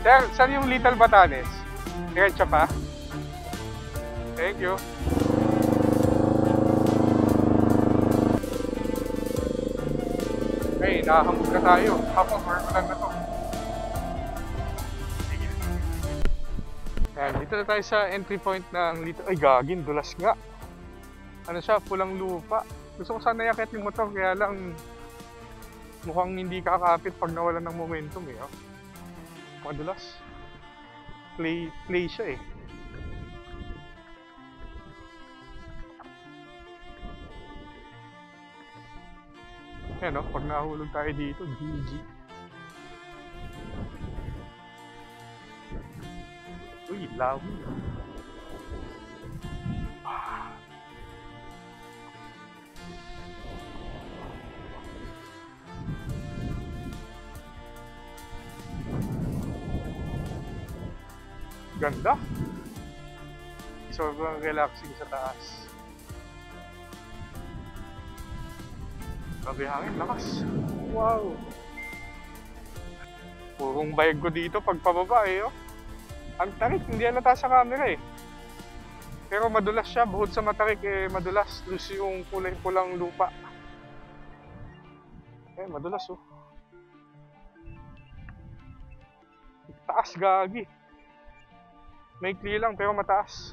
Sir, saan yung Little Batanes? Diretso pa? Thank you. Okay, nakahambog na tayo. Half-hour ko lang na to. Sige. Ayan, dito na tayo sa entry point ng Little... Ay, gagin, dulas nga. Ano siya, pulang lupa. Gusto ko sana yakit yung motor, kaya lang mukhang hindi kakapit pag nawalan ng momentum eh. Oh. Madulas. Play siya eh. Ayan o, pag nahulog tayo dito, GG. Uy, lawi. Ganda. Sobrang relaxing sa taas. Grabe hangin, lakas. Wow. Purong bayag ko dito pag pababa eh. Oh. Ang tarik, hindi halata sa camera eh. Pero madulas siya, bukod sa matarik eh, madulas. Plus yung kulay-pulang lupa. Eh, madulas oh. Taas, gagi. Maikli lang pero mataas.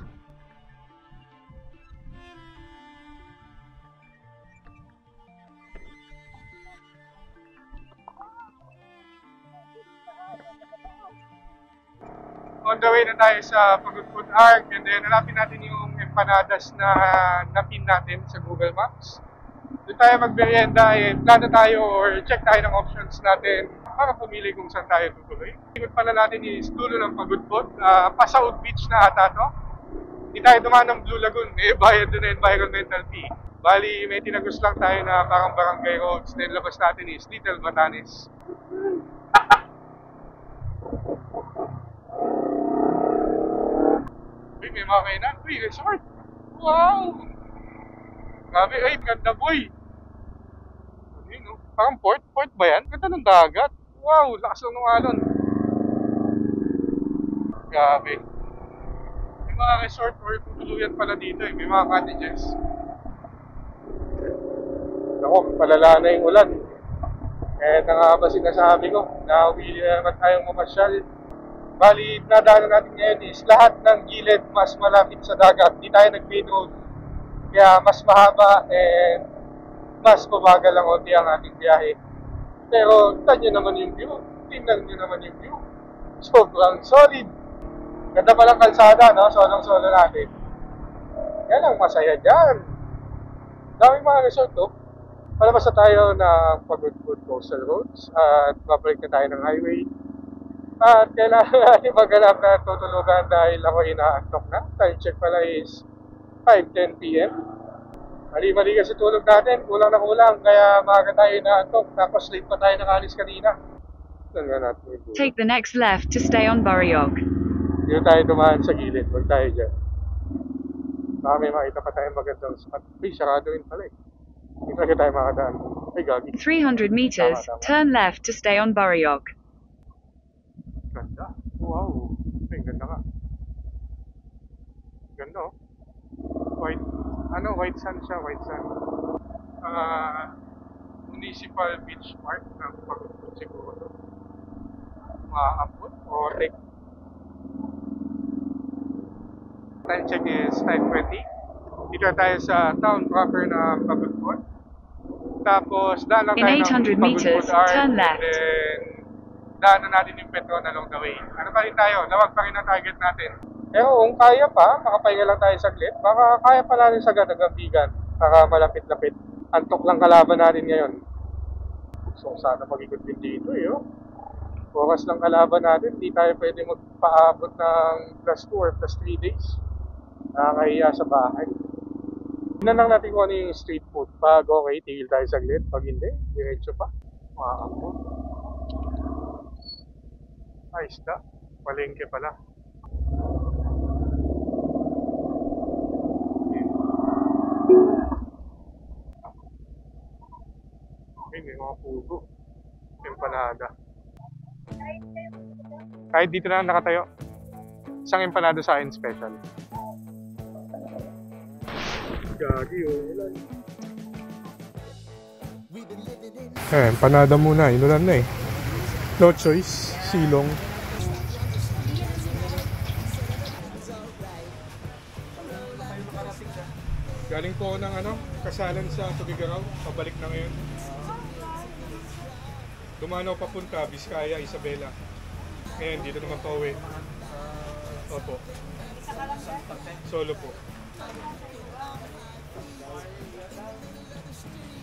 On the way na tayo sa Pagudpud Arc, and then hanapin natin yung empanadas na napin natin sa Google Maps. Doon tayo magmerienda and plano tayo or check tayo ng options natin para pumili kung saan tayo tutuloy. Ikot pala natin is dulo ng Pagudpud, Pasaud Beach na ata to. Hindi tayo dumaan ng Blue Lagoon, may bayad doon na environmental fee. Bali, may tinagos lang tayo na parang barangay roads, then labas natin is Little Batanes. may mga kainan. Uy, resort! Wow! Grabe, ay, ganda boy! Ano yun, no? Parang port? Port ba yan? Ganda ng dagat. Wow, lakas ng alon. Grabe. May mga resort or tutuluyan pala dito eh. May mga cottages. Ako, palala na yung ulan. Eh, nga ba sinasabi ko, nauwi na naman tayong mamasyal. Bali, nadaanan natin ngayon is lahat ng gilid mas malapit sa dagat. Hindi tayo nag-main road. Kaya mas mahaba and mas mabagal ang onti ang ating biyahe. Pero, tignan nyo naman yung view. Tingnan nyo naman yung view. Sobrang solid. Ganda palang kalsada, no? Solong-solo natin. Yan ang masaya dyan. Daming mga resort, no? Palabas na tayo ng Pagudpud Coastal Roads at babalik na tayo ng highway. At kailangan natin maghanap na tutulugan dahil ako inaantok na. Time check pala is 5:10 PM. Mali-mali kasi tulog natin, kulang na kulang, kaya maaga tayo inaantok. Tapos late pa tayo nakalis kanina. Take the next left to stay on Buriog. Dito tayo dumaan sa gilid, huwag tayo dyan. Baka may makita pa tayong magandang spot. Uy, sarado rin pala eh. Hindi talaga tayo makadaan. Ay, gagi. 300 meters, turn left to stay on Buriog. Ganda. Wow. Ay, ganda ka. Ganda oh. White sand siya, white sand. Municipal Beach Park ng Pagudpud siguro to. Maaabot o take. Time check is 5:20. Dito tayo sa town proper na Pagudpud. Tapos daan lang In tayo 800 ng meters, Pagudpud Arm, turn left. and then daanan natin yung Petron along the way. Ano pa rin tayo? Lawag pa rin ang target natin. Pero kung kaya pa, makapahinga lang tayo saglit, baka kaya pa natin sagad hanggang Bigan para malapit-lapit. Antok lang kalaban natin ngayon. So sana mag-ikot din dito eh. Oh. Oras lang kalaban natin, hindi tayo pwede magpaabot ng +2 or +3 days. Nakakahiya sa bahay. Tignan lang natin kung ano yung street food. Pag okay, tigil tayo saglit. Pag hindi, diretso pa. Makakapot. Ay, isda. Palengke pala. Okay, may mga pugo. Empanada. Kahit dito na nakatayo. Isang empanada sa akin special. Gagi, ulan. Empanada muna, inulan na eh. No choice, silong. Galing po ng kasalan sa Tugigaraw, pabalik na ngayon. Dumanaw papunta, Vizcaya, Isabela. Ngayon, dito naman pa uwi. Opo. Solo po.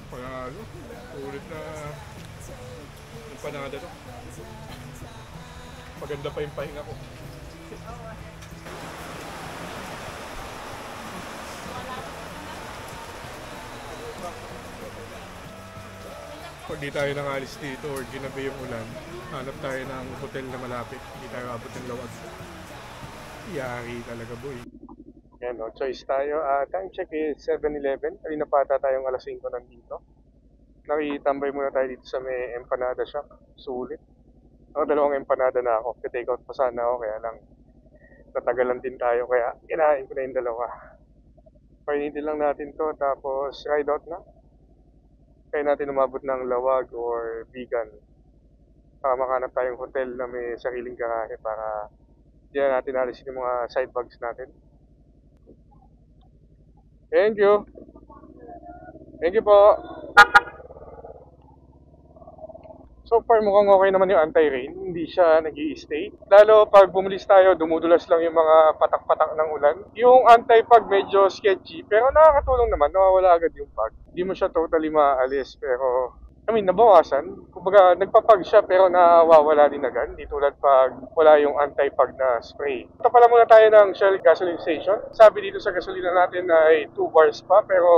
Panalo. Ulit na empanada to. Maganda pa yung pahinga ko. Pag di tayo nangalis dito or ginabi yung ulan, hanap tayo ng hotel na malapit. Hindi tayo abot ng lawag. Yari talaga boy. Yan o, choice tayo. Time check is 7:11. Kanina pa ata tayong alas 5 nandito. Nakitambay muna tayo dito sa may empanada shop. Sulit. Ako, 2 empanada na ako. Take out pa sana ako, kaya lang natagalan din tayo. Kaya kinain ko na yung 2. Painitin lang natin to, tapos ride out na. Kaya natin umabot ng Lawag or Bigan. Para makahanap tayong hotel na may sariling garahe para hindi na natin alisin yung mga side bags natin. Thank you. Thank you po. So far mukhang okay naman yung anti-rain. Hindi siya nag-i-stay. Lalo pag bumulis tayo, dumudulas lang yung mga patak-patak ng ulan. Yung anti-fog medyo sketchy, pero nakakatulong naman. Nawawala agad yung fog. Hindi mo siya totally maalis, pero nabawasan. Kumbaga, nagpapag siya pero nawawala din agad. Hindi tulad pag wala yung anti-fog na spray. Ito pala muna tayo ng Shell gasoline station. Sabi dito sa gasolina natin ay 2 bars pa, pero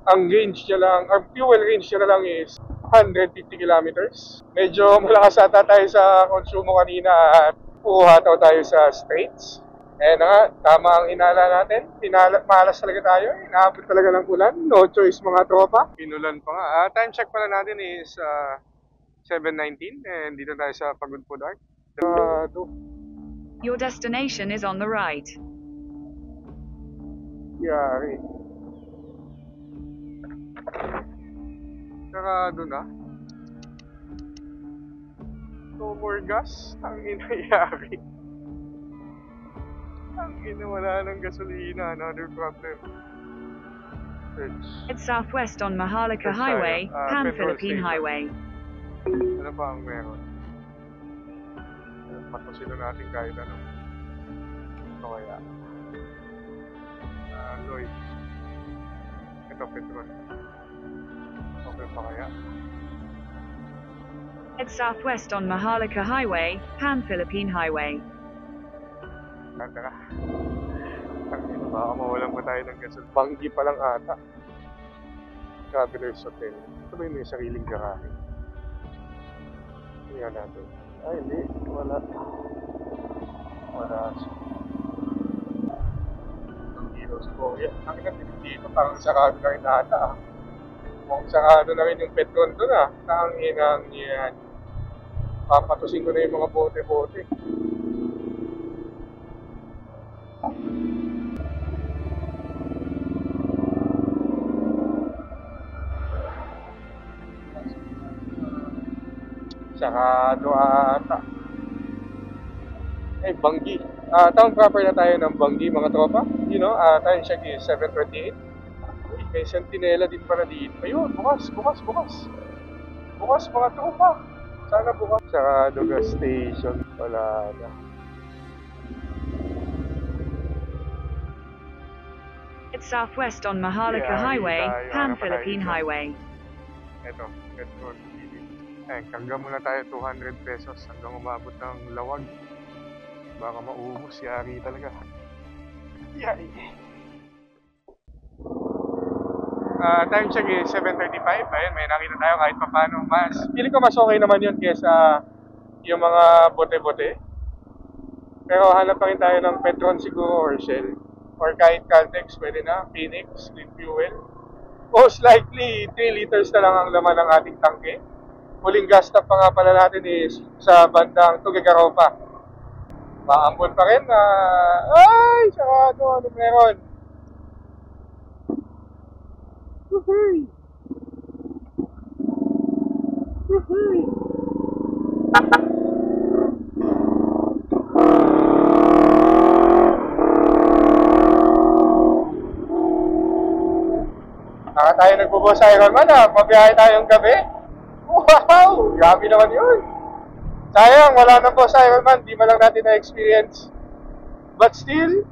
ang range niya lang, ang fuel range niya lang is 150 kilometers. Medyo malakas ata tayo sa konsumo kanina at puhataw tayo sa straights. Eh na nga, tama ang hinala natin. Malas talaga tayo. Inaabot talaga ng ulan. No choice mga tropa. Pinulan pa nga. Time check pala natin is 7:19 and dito tayo sa Pagudpud Arc. Your destination is on the right. Yari. Sarado na. No more gas. Ang inayari. Ang ina, wala ng gasolina. Another problem. Search. It's southwest on Maharlika Search Highway, tayo. Pan-Philippine Petrol station. Highway. Ano pa ang meron? Patusilo natin kahit ano. Ito kaya. Lloyd. Ito, petrol. Okay pa kaya? It's southwest on Maharlika Highway, Pan-Philippine Highway. Tara. Baka mawalan pa tayo ng gasol. Banggi pa lang ata. Traveler's Hotel. Ito ba yung may sariling garahe? Tingnan natin. Ay, hindi. Wala. Wala. Ang Heroes Korea. Ang natin dito, parang sarado na rin ata. Mukhang sarado na rin yung Petron doon ah. Ang inang yan. Papatusin ko na yung mga bote-bote. Sarado ata. Ay, Banggi. Town proper na tayo ng Banggi, mga tropa. You know, time check is 7:28. May sentinela din para dito. Ayun, bukas. Bukas, mga tropa. Sana bukas. Sarado gas station. Wala na. It's southwest on Maharlika Highway, Pan-Philippine Highway. Eto, petrol. Hanggang muna tayo 200 pesos hanggang umabot ng lawag. Baka maubos, yari talaga. Yari. Time check is 7:35. Ayun, may nakita tayo kahit pa paano. Feeling ko mas okay naman yun kesa yung mga bote-bote. Pero hanap pa rin tayo ng Petron siguro or Shell. Or kahit Caltex, pwede na. Phoenix, Clean Fuel. Most likely, 3 liters na lang ang laman ng ating tangke. Huling gas stop pa nga pala natin is sa bandang Tuguegarao. Maambon pa rin na... Ay! Sarado! Ano meron? Woohoo! Woohoo! Saka tayo nagbubuo sa Ironman ah. Mabiyahe tayong gabi. Wow! Grabe naman yun. Sayang, wala na po sa Ironman. Di man lang natin na-experience. But still,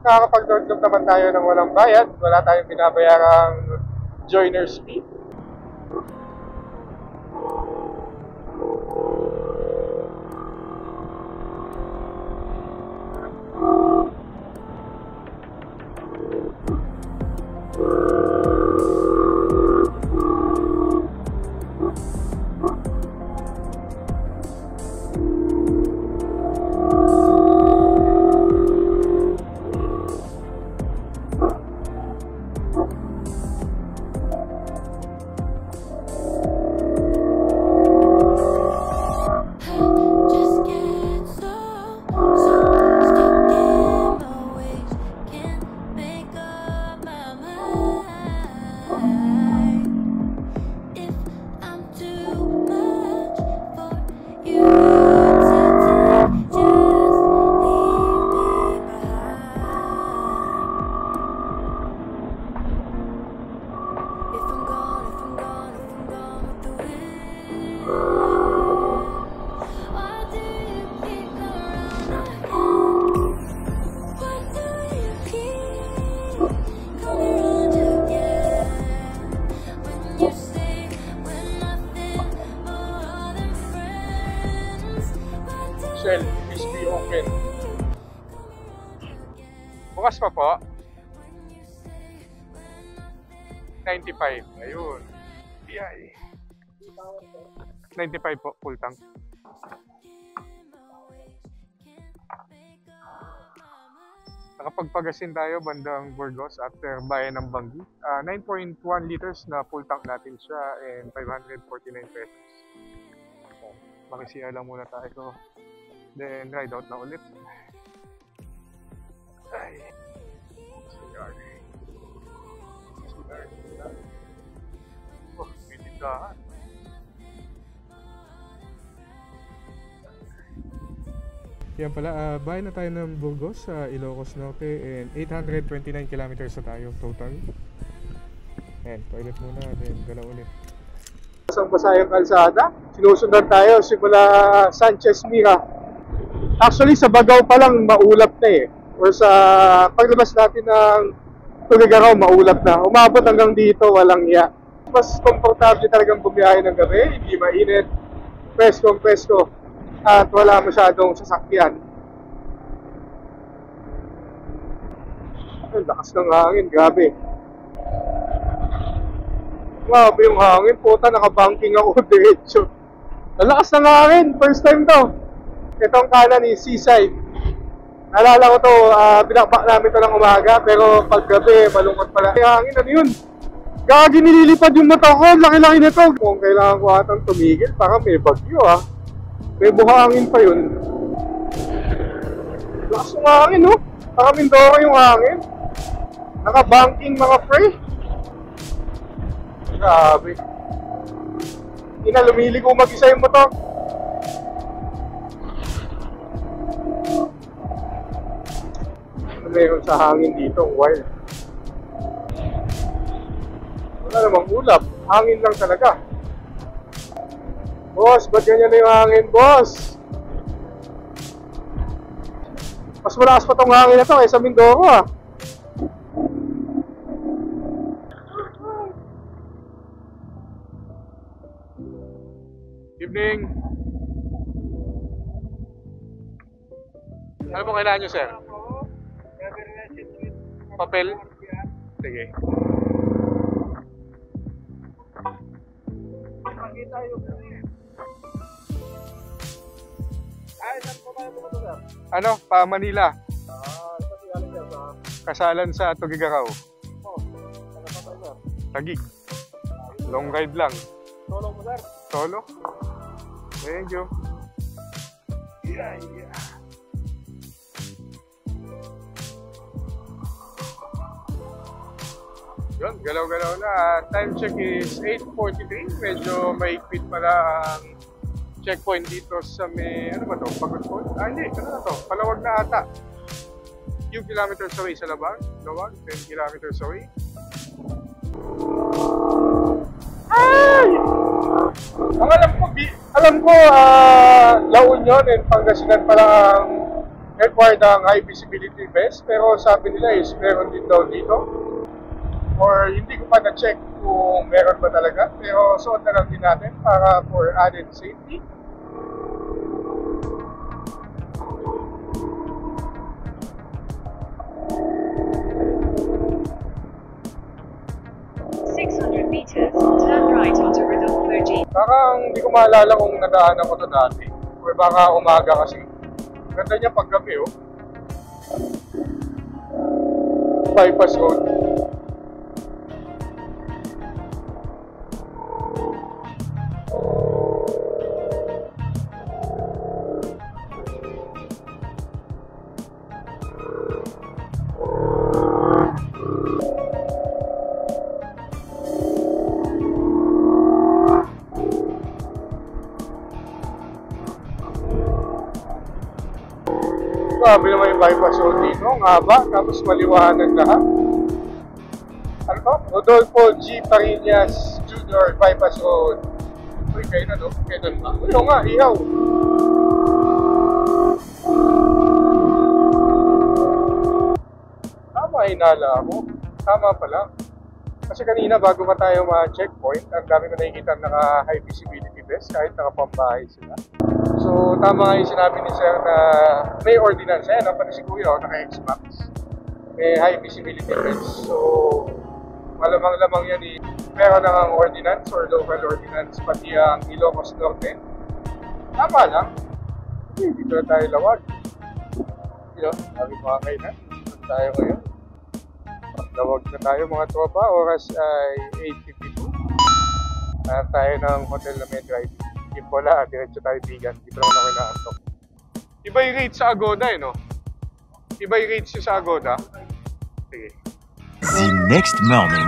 nakakapag-download naman tayo ng walang bayad. Wala tayong binabayarang joiner's fee. Just get so stuck in my ways. Can't make up my mind. If I'm too much for you to take, just leave me behind. If I'm gone with the wind. Why do you keep around again? Why do you keep coming around again? When you say we're nothing more than friends. Why do Shell, please be open. Bukas pa po. 95. Ayun. Yay. 95 po, full tank. Nakapagpagasin tayo bandang Burgos after bayan ng Banggi. 9.1 liters na full tank natin siya and 549 pesos. So, makisiya lang muna tayo. Then ride out na ulit. Ay. CR. Oh, may tindahan. Yan pala, bahay na tayo ng Burgos sa Ilocos Norte and 829 kilometers na tayo total. Ayan, toilet muna, then galaw ulit. Basang-basa yung kalsada. Sinusundan tayo simula Sanchez Mira. Actually, sa Bagaw pa lang maulap na eh. Or sa paglabas natin ng Tugigaraw, maulap na. Umabot hanggang dito, walang iya. Mas komportable talagang bumiyahe ng gabi, hindi mainit, presko. At wala masyadong sasakyan. Ang lakas ng hangin, grabe. Grabe yung hangin, puta, nakabanking ako diretso. Ang lakas ng hangin, first time to. Itong kanan is seaside. Naalala ko to, binakbak namin to ng umaga, pero paggabi, malungkot pala. Yung hangin, ano yun? Gagi, nililipad yung mata ko, laki-laki nito. Kung kailangan ko atang tumigil, parang may bagyo ah. May buhangin pa yun. Lakas ng hangin, no? Parang Mindoro yung hangin. Nakabanking mga pre. Grabe. Hindi na lumiligo mag-isa yung motor. Meron sa hangin dito, wild. Wala namang ulap. Hangin lang talaga. Boss, ba't ganyan na yung hangin, boss? Mas malakas pa tong hangin na to kaysa Mindoro ah. Evening. Ano pong kailangan nyo, sir? Papel? Sige. Ano? Pa Manila. Kasalan sa Tugigaraw. Tagig. Long ride lang. Solo mo, sir. Solo? Thank you. Yeah. Yun, galaw-galaw na. Time check is 8:43. Medyo mahigpit pala ang checkpoint dito sa may, ano ba to? Pagod? Hindi, ano na to? Palawag na ata. Few kilometers away sa Lawag, 10 kilometers away. Ay! Ang alam ko, La Union and Pangasinan pala ang required ang high visibility vest, pero sabi nila is meron din daw dito. Or hindi ko pa na-check kung meron ba talaga, pero suot na lang din natin para for added safety. Meters, turn right onto Rodolfo G. Parang hindi ko maalala kung nadaanan ko to dati. Or baka umaga kasi. Ganda niya pag gabi, oh. Bypass road. Grabe naman yung bypass road dito, ang haba, tapos maliwanag lahat. Ano to? Rodolfo G. Parillas Jr. Bypass Road. Uy, kayo na, no? Kayo na. Uy, nga, ihaw. Tama, hinala ako. Tama pala. Kasi kanina, bago pa tayo ma-checkpoint, ang dami ko nakikita naka-high visibility vest, kahit naka-pambahay sila. So, tama nga yung sinabi ni Sir na may ordinance. Ayan, pati si Kuya, naka-X-Max. May high visibility vest. So, malamang-lamang yan eh. Meron na ang ordinance or local ordinance, pati ang Ilocos Norte. Tama lang. Dito na tayo lawag. Sabi mga kainan. tayo ngayon. Lawag na tayo mga tropa. Oras ay 8:52. Hanap tayo ng hotel na may drive. If wala, diretso tayo bigan. Di pa naman ako inaantok. Iba yung rates sa Agoda eh, no? Iba yung rates yung sa Agoda. Sige. The next morning,